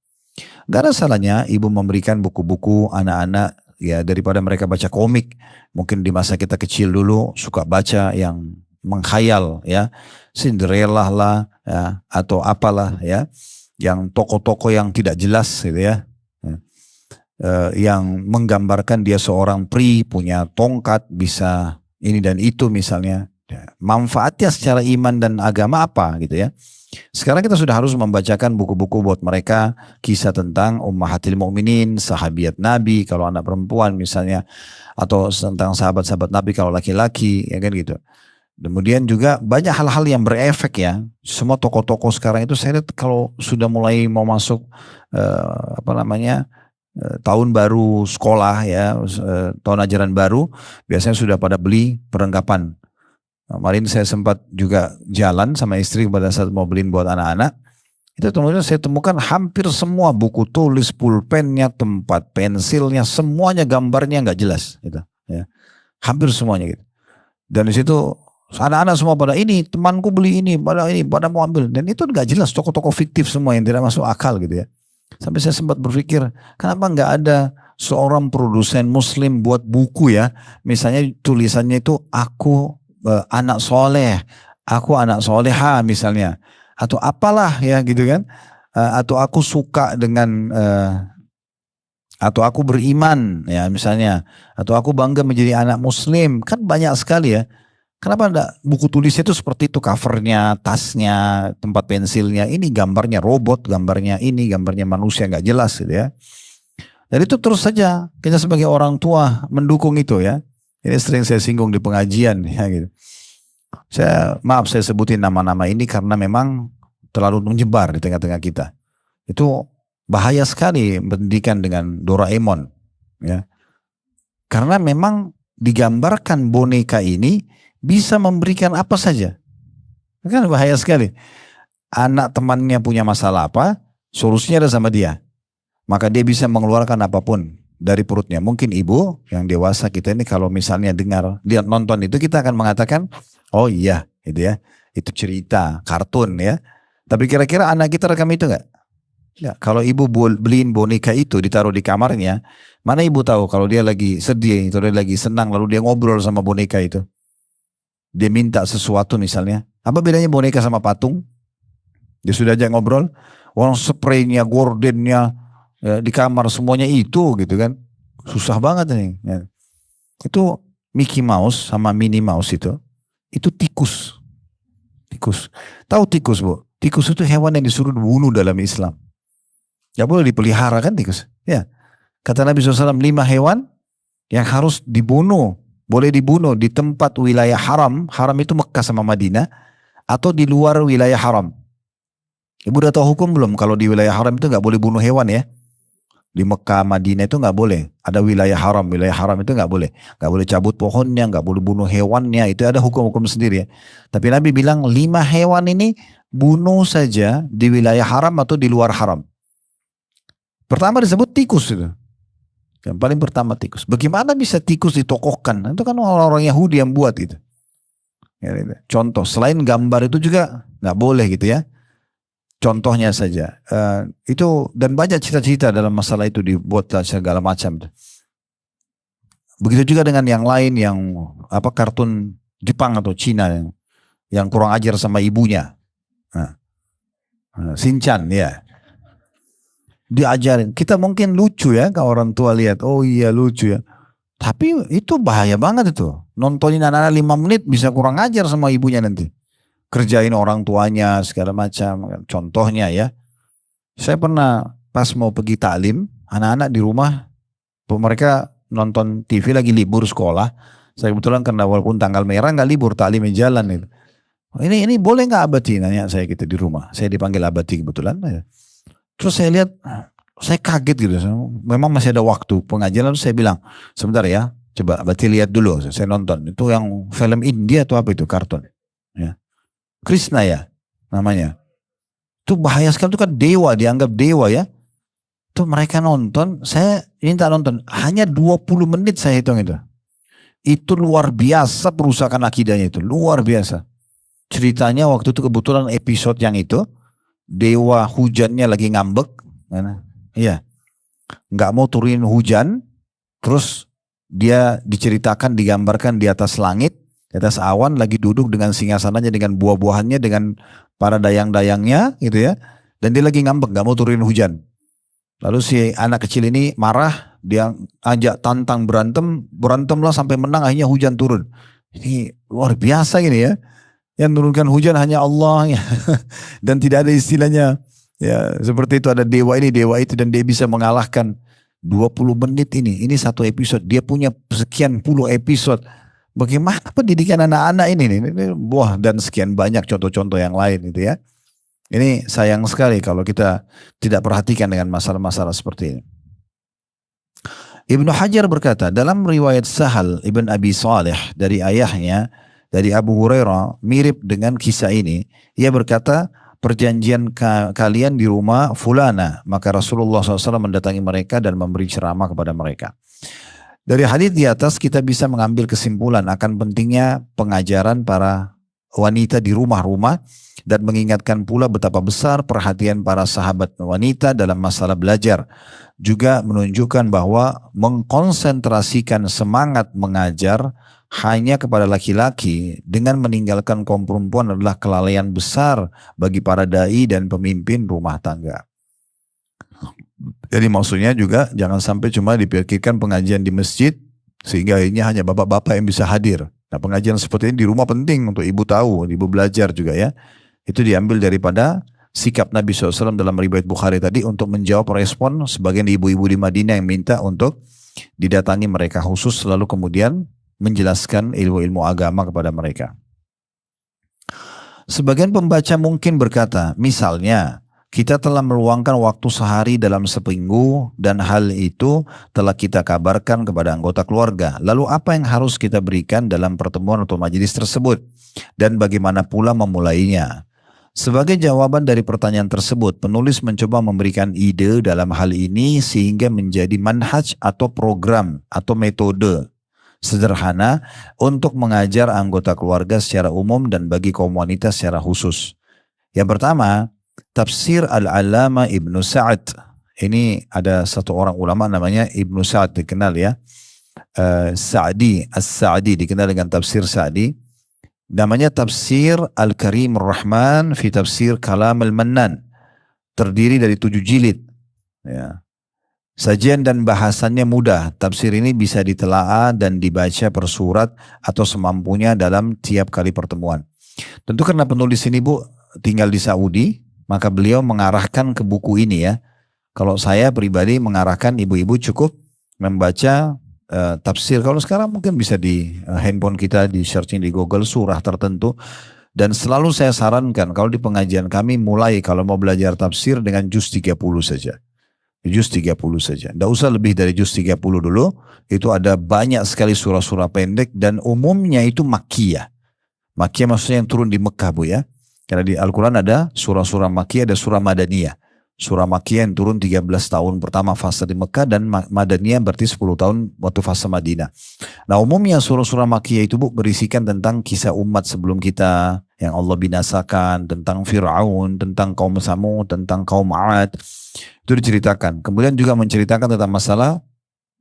Gak ada salahnya ibu memberikan buku-buku anak-anak ya, daripada mereka baca komik. Mungkin di masa kita kecil dulu suka baca yang menghayal ya, Cinderella lah ya, atau apalah ya, yang toko-toko yang tidak jelas gitu ya, yang menggambarkan dia seorang pri punya tongkat bisa ini dan itu misalnya. Manfaatnya secara iman dan agama apa gitu ya. Sekarang kita sudah harus membacakan buku-buku buat mereka, kisah tentang Ummahatil Mukminin, sahabiat Nabi kalau anak perempuan misalnya, atau tentang sahabat-sahabat Nabi kalau laki-laki, ya kan gitu. Kemudian juga banyak hal-hal yang berefek ya. Semua toko-toko sekarang itu saya lihat kalau sudah mulai mau masuk tahun baru sekolah ya, tahun ajaran baru, biasanya sudah pada beli perlengkapan. Kemarin saya sempat juga jalan sama istri pada saat mau beliin buat anak-anak. Itu teman-teman saya temukan hampir semua buku tulis, pulpennya, tempat pensilnya, semuanya gambarnya nggak jelas. Gitu. Ya. Hampir semuanya gitu. Dan di situ anak-anak semua pada ini, temanku beli ini, pada mau ambil. Dan itu nggak jelas, toko-toko fiktif semua yang tidak masuk akal gitu ya. Sampai saya sempat berpikir, kenapa nggak ada seorang produsen muslim buat buku ya. Misalnya tulisannya itu aku anak soleh, aku anak soleha misalnya. Atau apalah ya gitu kan. Atau aku suka dengan atau aku beriman ya misalnya, atau aku bangga menjadi anak muslim, kan banyak sekali ya. Kenapa enggak buku tulisnya itu seperti itu, covernya, tasnya, tempat pensilnya, ini gambarnya robot, gambarnya ini, gambarnya manusia nggak jelas gitu ya. Dan itu terus saja kita sebagai orang tua mendukung itu ya. Ini sering saya singgung di pengajian ya gitu. Maaf saya sebutin nama-nama ini karena memang terlalu menyebar di tengah-tengah kita. Itu bahaya sekali pendidikan dengan Doraemon ya. Karena memang digambarkan boneka ini bisa memberikan apa saja. Kan bahaya sekali. Anak temannya punya masalah apa, solusinya ada sama dia. Maka dia bisa mengeluarkan apapun dari perutnya. Mungkin ibu yang dewasa kita ini kalau misalnya dengar, lihat nonton itu kita akan mengatakan, oh iya gitu ya. Itu cerita, kartun ya. Tapi kira-kira anak kita rekam itu enggak? Ya, kalau ibu beliin boneka itu ditaruh di kamarnya, mana ibu tahu kalau dia lagi sedih, atau dia lagi senang, lalu dia ngobrol sama boneka itu. Dia minta sesuatu misalnya. Apa bedanya boneka sama patung? Dia sudah aja ngobrol. Orang spraynya, gordennya, ya, di kamar semuanya itu gitu kan. Susah banget nih. Ya. Itu Mickey Mouse sama Minnie Mouse itu tikus. Tikus. Tahu tikus bu? Tikus itu hewan yang disuruh dibunuh dalam Islam. Gak boleh dipelihara kan tikus. Ya. Kata Nabi SAW 5 hewan yang harus dibunuh. Boleh dibunuh di tempat wilayah haram. Haram itu Mekah sama Madinah. Atau di luar wilayah haram. Ibu udah tahu hukum belum? Kalau di wilayah haram itu gak boleh bunuh hewan ya. Di Mekah, Madinah itu gak boleh. Ada wilayah haram. Wilayah haram itu gak boleh. Gak boleh cabut pohonnya. Gak boleh bunuh hewannya. Itu ada hukum-hukum sendiri ya. Tapi Nabi bilang 5 hewan ini bunuh saja di wilayah haram atau di luar haram. Pertama disebut tikus itu. Yang paling pertama tikus. Bagaimana bisa tikus ditokohkan? Itu kan orang-orang Yahudi yang buat gitu. Ya, gitu. Contoh, selain gambar itu juga nggak boleh gitu ya. Contohnya saja. Itu dan banyak cita-cita dalam masalah itu dibuat segala macam. Begitu juga dengan yang lain yang kartun Jepang atau Cina yang kurang ajar sama ibunya. Shinchan ya. Diajarin. Kita mungkin lucu ya kalau orang tua lihat. Oh iya lucu ya. Tapi itu bahaya banget itu. Nontonin anak-anak 5 menit bisa kurang ajar sama ibunya nanti. Kerjain orang tuanya segala macam. Contohnya ya. Saya pernah pas mau pergi taklim. Anak-anak di rumah. Mereka nonton TV lagi libur sekolah. Saya kebetulan karena walaupun tanggal merah gak libur. Taklimnya jalan itu. Ini boleh gak abati? Nanya saya gitu di rumah. Saya dipanggil abati kebetulan. Terus saya lihat, saya kaget gitu. Memang masih ada waktu pengajian. Lalu saya bilang, sebentar ya, coba berarti lihat dulu. Saya nonton. Itu yang film India atau apa itu, kartun. Ya. Krishna ya, namanya. Itu bahaya sekali. Itu kan dewa, dianggap dewa ya. Itu mereka nonton, saya minta nonton. Hanya 20 menit saya hitung itu. Itu luar biasa perusakan akidahnya itu. Luar biasa. Ceritanya waktu itu kebetulan episode yang itu. Dewa hujannya lagi ngambek, iya, nggak mau turunin hujan, terus dia diceritakan, digambarkan di atas langit, di atas awan, lagi duduk dengan singgasananya, dengan buah-buahannya, dengan para dayang-dayangnya, gitu ya, dan dia lagi ngambek, nggak mau turunin hujan. Lalu si anak kecil ini marah, dia ajak tantang berantemlah sampai menang, akhirnya hujan turun. Ini luar biasa gini ya. Yang menurunkan hujan hanya Allah ya. Dan tidak ada istilahnya ya seperti itu, ada dewa ini dewa itu, dan dia bisa mengalahkan 20 menit ini satu episode, dia punya sekian puluh episode. Bagaimana pendidikan anak-anak ini wah, dan sekian banyak contoh-contoh yang lain itu ya. Ini sayang sekali kalau kita tidak perhatikan dengan masalah-masalah seperti ini. Ibnu Hajar berkata dalam riwayat Sahal ibn Abi Saleh dari ayahnya, dari Abu Hurairah, mirip dengan kisah ini. Ia berkata, perjanjian kalian di rumah fulana. Maka Rasulullah SAW mendatangi mereka dan memberi ceramah kepada mereka. Dari hadis di atas kita bisa mengambil kesimpulan akan pentingnya pengajaran para wanita di rumah-rumah dan mengingatkan pula betapa besar perhatian para sahabat wanita dalam masalah belajar. Juga menunjukkan bahwa mengkonsentrasikan semangat mengajar hanya kepada laki-laki dengan meninggalkan kaum perempuan adalah kelalaian besar bagi para dai dan pemimpin rumah tangga. Jadi maksudnya juga jangan sampai cuma dipikirkan pengajian di masjid sehingga ini hanya bapak-bapak yang bisa hadir. Nah, pengajian seperti ini di rumah penting untuk ibu tahu, ibu belajar juga ya. Itu diambil daripada sikap Nabi SAW dalam riwayat Bukhari tadi untuk menjawab respon sebagian ibu-ibu di Madinah yang minta untuk didatangi mereka khusus lalu kemudian menjelaskan ilmu-ilmu agama kepada mereka. Sebagian pembaca mungkin berkata, misalnya kita telah meluangkan waktu sehari dalam seminggu dan hal itu telah kita kabarkan kepada anggota keluarga. Lalu apa yang harus kita berikan dalam pertemuan atau majelis tersebut? Dan bagaimana pula memulainya? Sebagai jawaban dari pertanyaan tersebut, penulis mencoba memberikan ide dalam hal ini sehingga menjadi manhaj atau program atau metode sederhana untuk mengajar anggota keluarga secara umum dan bagi kaum wanita secara khusus. Yang pertama, Tafsir Al-Alama Ibnu Sa'ad. Ini ada satu orang ulama namanya Ibnu Sa'ad, dikenal ya. Sa'di, As-Sa'di, dikenal dengan tafsir Sa'di. Namanya Tafsir Al-Karim Ar-Rahman fi Tafsir Kalam Al-Mannan. Terdiri dari 7 jilid. Ya. Sajian dan bahasannya mudah. Tafsir ini bisa ditelaah dan dibaca per surat atau semampunya dalam tiap kali pertemuan. Tentu karena penulis ini Bu tinggal di Saudi, maka beliau mengarahkan ke buku ini ya. Kalau saya pribadi mengarahkan ibu-ibu cukup membaca tafsir. Kalau sekarang mungkin bisa di handphone kita di searching di Google surah tertentu. Dan selalu saya sarankan kalau di pengajian kami mulai kalau mau belajar tafsir dengan juz 30 saja. Juz 30 saja. Tidak usah lebih dari juz 30 dulu. Itu ada banyak sekali surah-surah pendek dan umumnya itu Makkiyah. Makkiyah maksudnya yang turun di Mekah Bu ya. Karena di Al-Quran ada surah-surah Makkiyah, ada surah Madaniyah. Surah Makkiyah yang turun 13 tahun pertama fase di Mekah dan Madaniyah berarti 10 tahun waktu fase Madinah. Nah umumnya surah-surah Makkiyah itu Bu berisikan tentang kisah umat sebelum kita yang Allah binasakan, tentang Fir'aun, tentang kaum Samud, tentang kaum 'Ad. Itu diceritakan. Kemudian juga menceritakan tentang masalah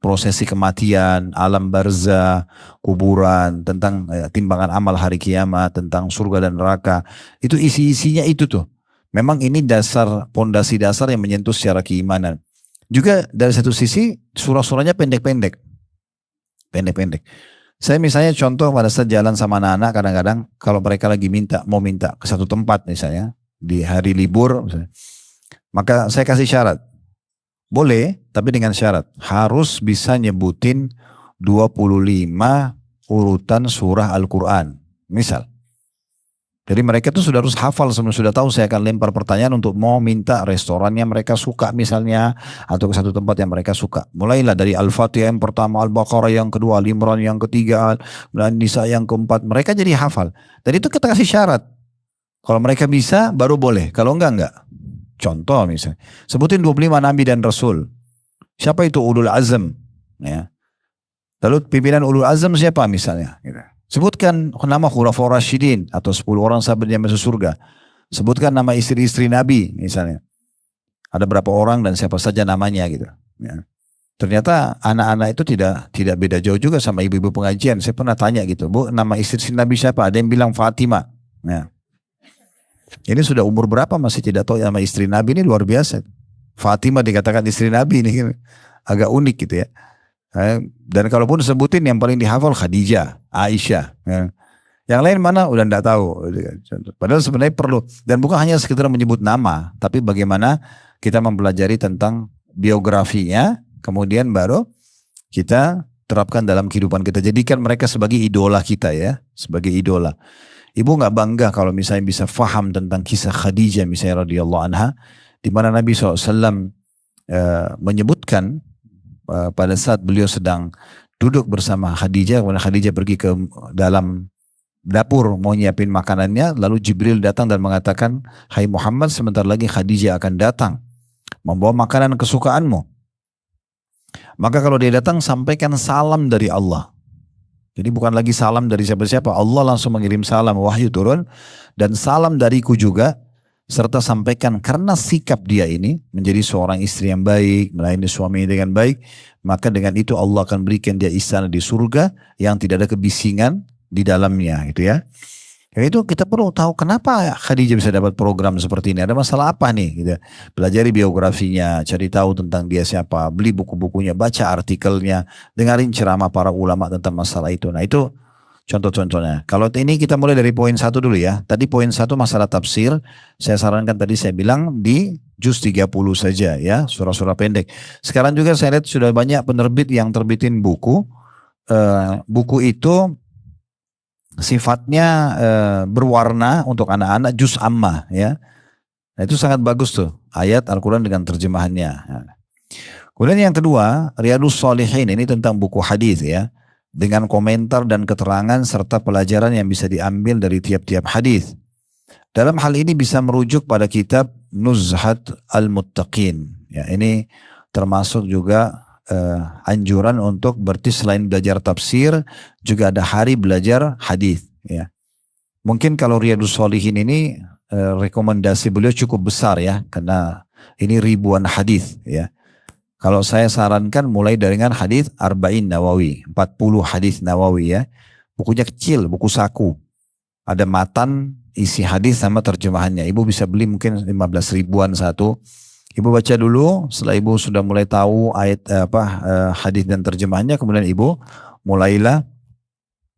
prosesi kematian, alam barzah, kuburan, tentang timbangan amal hari kiamat, tentang surga dan neraka. Itu isi-isinya itu tuh. Memang ini dasar, pondasi dasar yang menyentuh secara keimanan. Juga dari satu sisi surah-surahnya pendek-pendek. Pendek-pendek. Saya misalnya contoh pada saat jalan sama anak-anak kadang-kadang kalau mereka lagi mau minta ke satu tempat misalnya di hari libur misalnya, maka saya kasih syarat. Boleh, tapi dengan syarat. Harus bisa nyebutin 25 urutan surah Al-Quran. Misal. Jadi mereka tuh sudah harus hafal, sudah tahu saya akan lempar pertanyaan untuk mau minta restoran yang mereka suka misalnya. Atau ke satu tempat yang mereka suka. Mulailah dari Al-Fatihah yang pertama, Al-Baqarah yang kedua, Al-Imran yang ketiga, dan Nisa yang keempat. Mereka jadi hafal. Dan itu kita kasih syarat. Kalau mereka bisa, baru boleh. Kalau enggak. Contoh misalnya, sebutin 25 Nabi dan Rasul. Siapa itu Ulul Azm? Ya. Lalu pimpinan Ulul Azm siapa misalnya? Gitu. Sebutkan nama Khulafaur Rasyidin atau 10 orang sahabat yang masuk surga. Sebutkan nama istri-istri Nabi misalnya. Ada berapa orang dan siapa saja namanya gitu. Ya. Ternyata anak-anak itu tidak beda jauh juga sama ibu-ibu pengajian. Saya pernah tanya gitu, Bu, nama istri Nabi siapa? Ada yang bilang Fatimah. Ya. Ini sudah umur berapa masih tidak tahu nama istri Nabi, ini luar biasa. Fatimah dikatakan istri Nabi ini agak unik gitu ya. Dan kalaupun sebutin yang paling dihafal Khadijah, Aisyah. Yang lain mana udah enggak tahu. Padahal sebenarnya perlu. Dan bukan hanya sekedar menyebut nama, tapi bagaimana kita mempelajari tentang biografinya, kemudian baru kita terapkan dalam kehidupan kita. Jadikan mereka sebagai idola kita ya, sebagai idola. Ibu nggak bangga kalau misalnya bisa faham tentang kisah Khadijah misalnya radhiyallahu anha, di mana Nabi SAW menyebutkan pada saat beliau sedang duduk bersama Khadijah, kemudian Khadijah pergi ke dalam dapur mau nyiapin makanannya, lalu Jibril datang dan mengatakan, hai Muhammad, sebentar lagi Khadijah akan datang membawa makanan kesukaanmu. Maka kalau dia datang sampaikan salam dari Allah. Jadi bukan lagi salam dari siapa-siapa. Allah langsung mengirim salam, wahyu turun. Dan salam dariku juga. Serta sampaikan karena sikap dia ini menjadi seorang istri yang baik, melayani suami dengan baik. Maka dengan itu Allah akan berikan dia istana di surga yang tidak ada kebisingan di dalamnya gitu ya. Ya itu kita perlu tahu kenapa Khadijah bisa dapat program seperti ini. Ada masalah apa nih? Gitu. Pelajari biografinya, cari tahu tentang dia siapa, beli buku-bukunya, baca artikelnya, dengarin ceramah para ulama tentang masalah itu. Nah itu contoh-contohnya. Kalau ini kita mulai dari poin 1 dulu ya. Tadi poin 1 masalah tafsir. Saya sarankan tadi saya bilang di juz 30 saja ya, surah-surah pendek. Sekarang juga saya lihat sudah banyak penerbit yang terbitin buku. Buku itu sifatnya berwarna untuk anak-anak, juz amma ya. Nah, itu sangat bagus tuh ayat Al-Quran dengan terjemahannya. Nah. Kemudian yang kedua, Riyadhus Shalihin ini tentang buku hadis ya, dengan komentar dan keterangan serta pelajaran yang bisa diambil dari tiap-tiap hadis. Dalam hal ini bisa merujuk pada kitab Nuzhat Al-Muttaqin. Ya, ini termasuk juga anjuran untuk berarti selain belajar tafsir juga ada hari belajar hadis ya. Mungkin kalau Riyadhus Shalihin ini rekomendasi beliau cukup besar ya karena ini ribuan hadis ya. Kalau saya sarankan mulai dengan hadis Arba'in Nawawi, 40 hadis Nawawi ya. Bukunya kecil, buku saku. Ada matan isi hadis sama terjemahannya. Ibu bisa beli mungkin 15 ribuan satu. Ibu baca dulu, setelah ibu sudah mulai tahu ayat hadis dan terjemahannya, kemudian ibu mulailah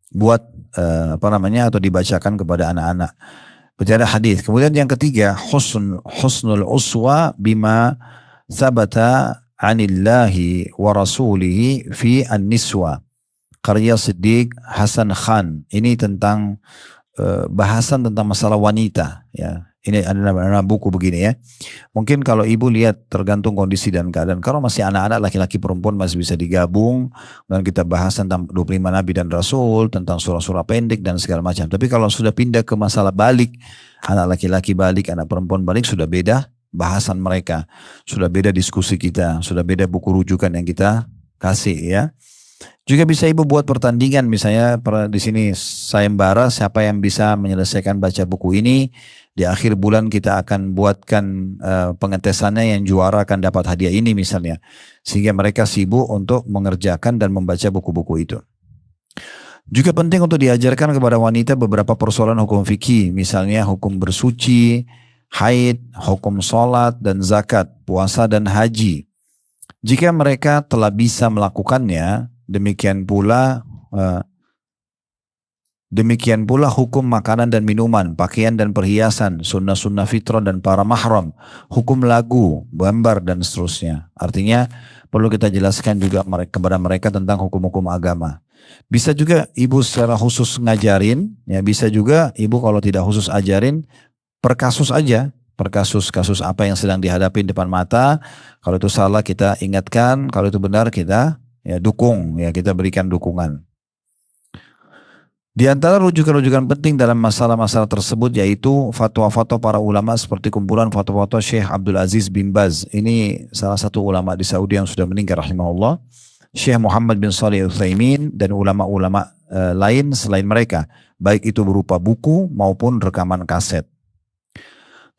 buat atau dibacakan kepada anak-anak. Baca hadis. Kemudian yang ketiga, husnul uswa bima sabata anillahi wa rasulihi fi an-niswa. Karya Siddiq Hasan Khan. Ini tentang bahasan tentang masalah wanita ya. Ini adalah buku begini ya. Mungkin kalau ibu lihat tergantung kondisi dan keadaan. Kalau masih anak-anak, laki-laki perempuan masih bisa digabung. Dan kita bahas tentang 25 Nabi dan Rasul. Tentang surah-surah pendek dan segala macam. Tapi kalau sudah pindah ke masalah balik. Anak laki-laki balik, anak perempuan balik, sudah beda bahasan mereka. Sudah beda diskusi kita. Sudah beda buku rujukan yang kita kasih ya. Juga bisa ibu buat pertandingan. Misalnya di sini sayembara siapa yang bisa menyelesaikan baca buku ini. Di akhir bulan kita akan buatkan pengetesannya, yang juara akan dapat hadiah ini misalnya. Sehingga mereka sibuk untuk mengerjakan dan membaca buku-buku itu. Juga penting untuk diajarkan kepada wanita beberapa persoalan hukum fikih. Misalnya hukum bersuci, haid, hukum sholat dan zakat, puasa dan haji. Jika mereka telah bisa melakukannya, demikian pula hukum makanan dan minuman, pakaian dan perhiasan, sunnah-sunnah fitrah dan para mahram, hukum lagu, gambar dan seterusnya. Artinya perlu kita jelaskan juga kepada mereka tentang hukum-hukum agama. Bisa juga ibu secara khusus ngajarin, ya bisa juga ibu kalau tidak khusus ajarin, per kasus aja, per kasus apa yang sedang dihadapi depan mata. Kalau itu salah kita ingatkan, kalau itu benar kita ya dukung, ya kita berikan dukungan. Di antara rujukan-rujukan penting dalam masalah-masalah tersebut yaitu fatwa-fatwa para ulama seperti kumpulan fatwa-fatwa Syekh Abdul Aziz bin Baz. Ini salah satu ulama di Saudi yang sudah meninggal rahimahullah. Syekh Muhammad bin Shalih Al-Utsaimin dan ulama-ulama lain selain mereka. Baik itu berupa buku maupun rekaman kaset.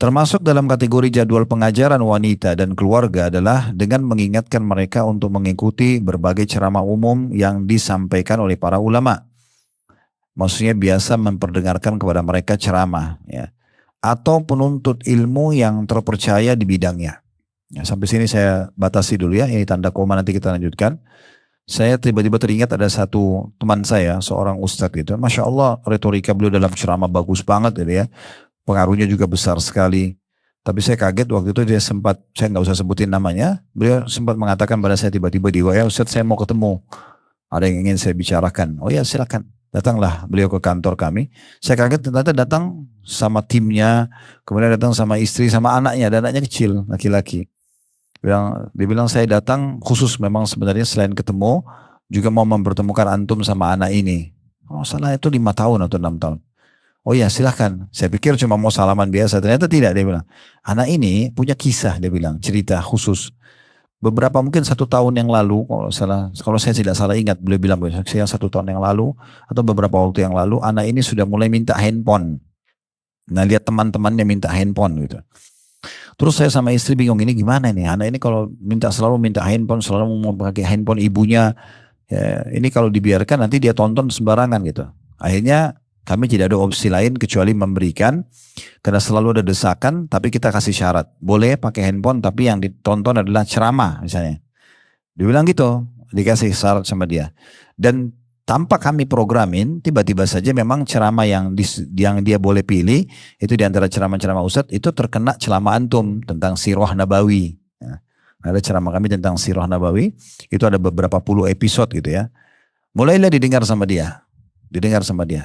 Termasuk dalam kategori jadwal pengajaran wanita dan keluarga adalah dengan mengingatkan mereka untuk mengikuti berbagai ceramah umum yang disampaikan oleh para ulama. Maksudnya biasa memperdengarkan kepada mereka ceramah ya, atau penuntut ilmu yang terpercaya di bidangnya. Ya, sampai sini saya batasi dulu ya, ini tanda koma, nanti kita lanjutkan. Saya tiba-tiba teringat ada satu teman saya, seorang ustadz gitu. Masya Allah retorika beliau dalam ceramah bagus banget gitu ya. Pengaruhnya juga besar sekali. Tapi saya kaget waktu itu dia sempat, saya nggak usah sebutin namanya, beliau sempat mengatakan pada saya tiba-tiba di WA, Ustadz saya mau ketemu. Ada yang ingin saya bicarakan. Oh ya silakan. Datanglah beliau ke kantor kami. Saya kaget ternyata datang sama timnya, kemudian datang sama istri, sama anaknya. Dan anaknya kecil, laki-laki. Dia bilang saya datang khusus memang sebenarnya selain ketemu, juga mau mempertemukan antum sama anak ini. Oh salah itu 5 tahun atau 6 tahun. Oh ya silahkan. Saya pikir cuma mau salaman biasa. Ternyata tidak, dia bilang. Anak ini punya kisah, dia bilang, cerita khusus. beberapa mungkin 1 tahun yang lalu, kalau saya tidak salah ingat, beliau bilang saya 1 tahun yang lalu atau beberapa waktu yang lalu, anak ini sudah mulai minta handphone. Nah, lihat teman-temannya minta handphone gitu. Terus saya sama istri bingung, ini gimana nih? Anak ini kalau selalu minta handphone, selalu mau pakai handphone ibunya. Ya, ini kalau dibiarkan nanti dia tonton sembarangan gitu. Akhirnya kami tidak ada opsi lain kecuali memberikan, karena selalu ada desakan, tapi kita kasih syarat. Boleh pakai handphone, tapi yang ditonton adalah ceramah misalnya. Dibilang gitu, dikasih syarat sama dia. Dan tanpa kami programin, tiba-tiba saja memang ceramah yang dia boleh pilih, itu diantara ceramah-ceramah Ustadz, itu terkena ceramah antum tentang Sirah Nabawi. Ya, ada ceramah kami tentang Sirah Nabawi, itu ada beberapa puluh episode gitu ya. Mulailah didengar sama dia.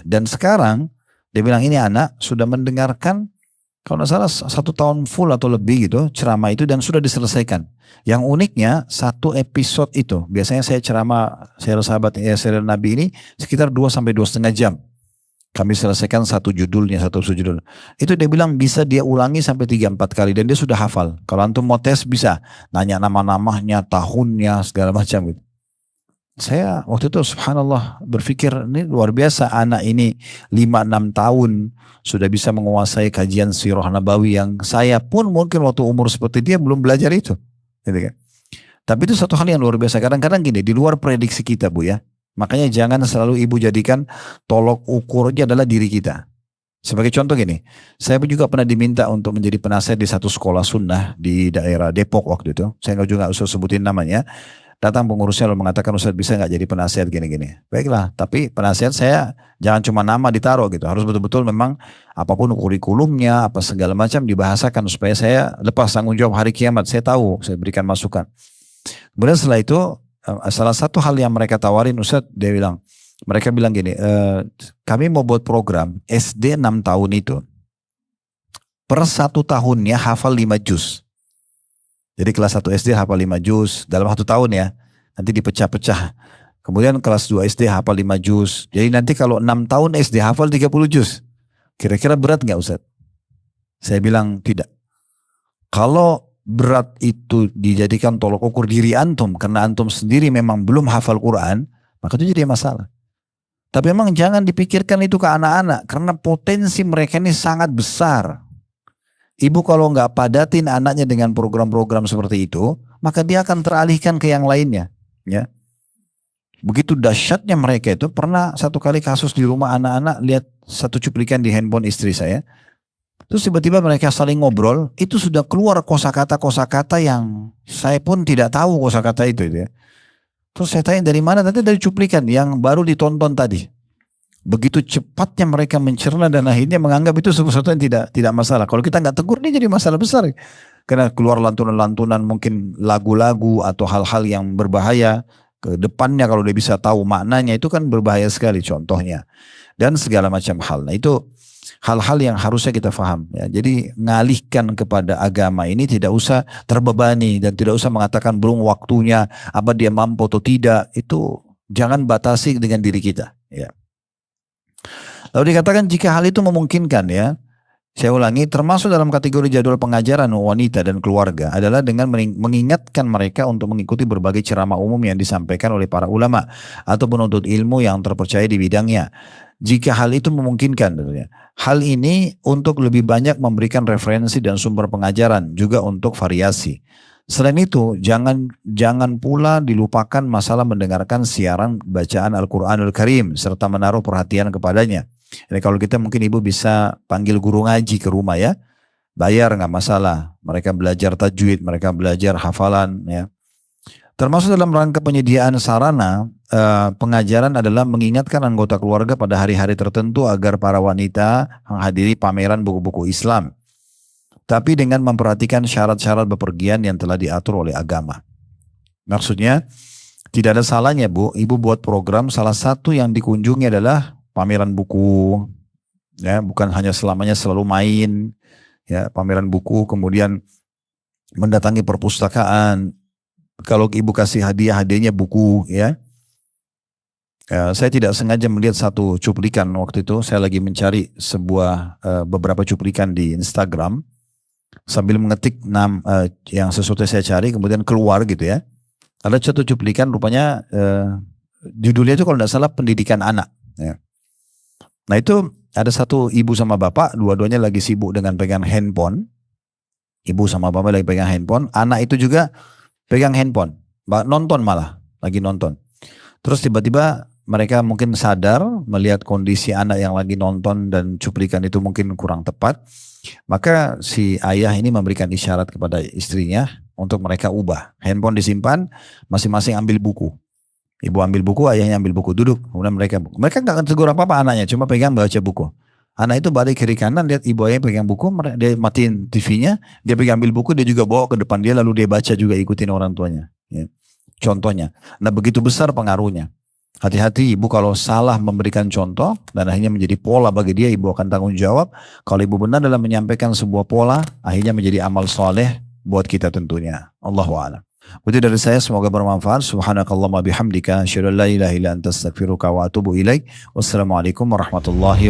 Dan sekarang, dia bilang ini anak sudah mendengarkan, kalau tidak salah 1 tahun full atau lebih gitu, ceramah itu dan sudah diselesaikan. Yang uniknya, 1 episode itu, biasanya saya ceramah serial Nabi ini sekitar 2 sampai 2,5 jam. Kami selesaikan satu judul. Itu dia bilang bisa dia ulangi sampai 3-4 kali dan dia sudah hafal. Kalau antum mau tes bisa, nanya nama-namanya, tahunnya, segala macam gitu. Saya waktu itu subhanallah berpikir ini luar biasa, anak ini 5-6 tahun sudah bisa menguasai kajian Sirah Nabawi yang saya pun mungkin waktu umur seperti dia belum belajar itu. Gitu kan. Tapi itu satu hal yang luar biasa. Kadang-kadang gini, di luar prediksi kita Bu ya. Makanya jangan selalu ibu jadikan tolok ukurnya adalah diri kita. Sebagai contoh gini, saya juga pernah diminta untuk menjadi penasihat di satu sekolah sunnah di daerah Depok waktu itu. Saya juga nggak usah sebutin namanya. Datang pengurusnya lalu mengatakan, Ustaz bisa nggak jadi penasihat gini-gini. Baiklah, tapi penasihat saya jangan cuma nama ditaruh gitu. Harus betul-betul memang apapun kurikulumnya, apa segala macam dibahasakan supaya saya lepas tanggung jawab hari kiamat. Saya tahu, saya berikan masukan. Kemudian setelah itu, salah satu hal yang mereka tawarin, Ustaz, mereka bilang gini, kami mau buat program SD 6 tahun itu. Per 1 tahunnya hafal 5 juz. Jadi kelas 1 SD hafal 5 juz dalam 1 tahun ya. Nanti dipecah-pecah. Kemudian kelas 2 SD hafal 5 juz. Jadi nanti kalau 6 tahun SD hafal 30 juz. Kira-kira berat nggak Ustaz? Saya bilang tidak. Kalau berat itu dijadikan tolok ukur diri antum, karena antum sendiri memang belum hafal Quran, maka itu jadi masalah. Tapi memang jangan dipikirkan itu ke anak-anak, karena potensi mereka ini sangat besar. Ibu kalau nggak padatin anaknya dengan program-program seperti itu, maka dia akan teralihkan ke yang lainnya. Ya, begitu dahsyatnya mereka itu. Pernah satu kali kasus di rumah anak-anak lihat satu cuplikan di handphone istri saya. Terus tiba-tiba mereka saling ngobrol, itu sudah keluar kosakata-kosakata yang saya pun tidak tahu kosakata itu ya. Terus saya tanya dari mana? Nanti dari cuplikan yang baru ditonton tadi. Begitu cepatnya mereka mencerna dan akhirnya menganggap itu sesuatu yang tidak masalah. Kalau kita nggak tegur ini jadi masalah besar. Karena keluar lantunan-lantunan mungkin lagu-lagu atau hal-hal yang berbahaya. Ke depannya kalau dia bisa tahu maknanya itu kan berbahaya sekali contohnya. Dan segala macam hal. Nah itu hal-hal yang harusnya kita paham. Ya. Jadi ngalihkan kepada agama ini tidak usah terbebani dan tidak usah mengatakan belum waktunya, apa dia mampu atau tidak. Itu jangan batasi dengan diri kita. Ya. Lalu dikatakan jika hal itu memungkinkan ya, saya ulangi, termasuk dalam kategori jadwal pengajaran wanita dan keluarga adalah dengan mengingatkan mereka untuk mengikuti berbagai ceramah umum yang disampaikan oleh para ulama atau penuntut ilmu yang terpercaya di bidangnya. Jika hal itu memungkinkan tentunya. Hal ini untuk lebih banyak memberikan referensi dan sumber pengajaran, juga untuk variasi. Selain itu, jangan pula dilupakan masalah mendengarkan siaran bacaan Al-Quranul Karim serta menaruh perhatian kepadanya. Jadi kalau kita mungkin ibu bisa panggil guru ngaji ke rumah ya, bayar nggak masalah. Mereka belajar tajwid, mereka belajar hafalan ya. Termasuk dalam rangka penyediaan sarana pengajaran adalah mengingatkan anggota keluarga pada hari-hari tertentu agar para wanita menghadiri pameran buku-buku Islam. Tapi dengan memperhatikan syarat-syarat bepergian yang telah diatur oleh agama. Maksudnya tidak ada salahnya Bu, ibu buat program, salah satu yang dikunjungi adalah pameran buku, ya bukan hanya selamanya selalu main, ya pameran buku, kemudian mendatangi perpustakaan. Kalau ibu kasih hadiahnya buku, ya. Saya tidak sengaja melihat satu cuplikan waktu itu, saya lagi mencari beberapa cuplikan di Instagram. sambil mengetik yang sesuatu yang saya cari, kemudian keluar gitu ya. Ada satu cuplikan rupanya judulnya itu kalau tidak salah pendidikan anak. Ya. Nah itu ada satu ibu sama bapak, dua-duanya lagi sibuk dengan pegang handphone. Ibu sama bapak lagi pegang handphone, anak itu juga pegang handphone, nonton malah, lagi nonton. Terus tiba-tiba mereka mungkin sadar melihat kondisi anak yang lagi nonton dan cuplikan itu mungkin kurang tepat. Maka si ayah ini memberikan isyarat kepada istrinya untuk mereka ubah. Handphone disimpan, masing-masing ambil buku. Ibu ambil buku, ayahnya ambil buku, duduk. Kemudian mereka nggak akan tegur apa-apa anaknya, cuma pegang baca buku. Anak itu balik kiri kanan, lihat ibu ayahnya pegang buku, dia matiin TV-nya, dia pegang ambil buku, dia juga bawa ke depan dia, lalu dia baca juga ikutin orang tuanya. Ya. Contohnya. Nah begitu besar pengaruhnya. Hati-hati ibu kalau salah memberikan contoh dan akhirnya menjadi pola bagi dia, ibu akan tanggung jawab. Kalau ibu benar dalam menyampaikan sebuah pola, akhirnya menjadi amal soleh buat kita tentunya. Allahu a'lam. Itu dari saya, semoga bermanfaat. Subhanakallahumma bihamdika, asyhadu an la ilaha illa anta astaghfiruka wa atubu ilaik. Wassalamualaikum warahmatullahi wabarakatuh.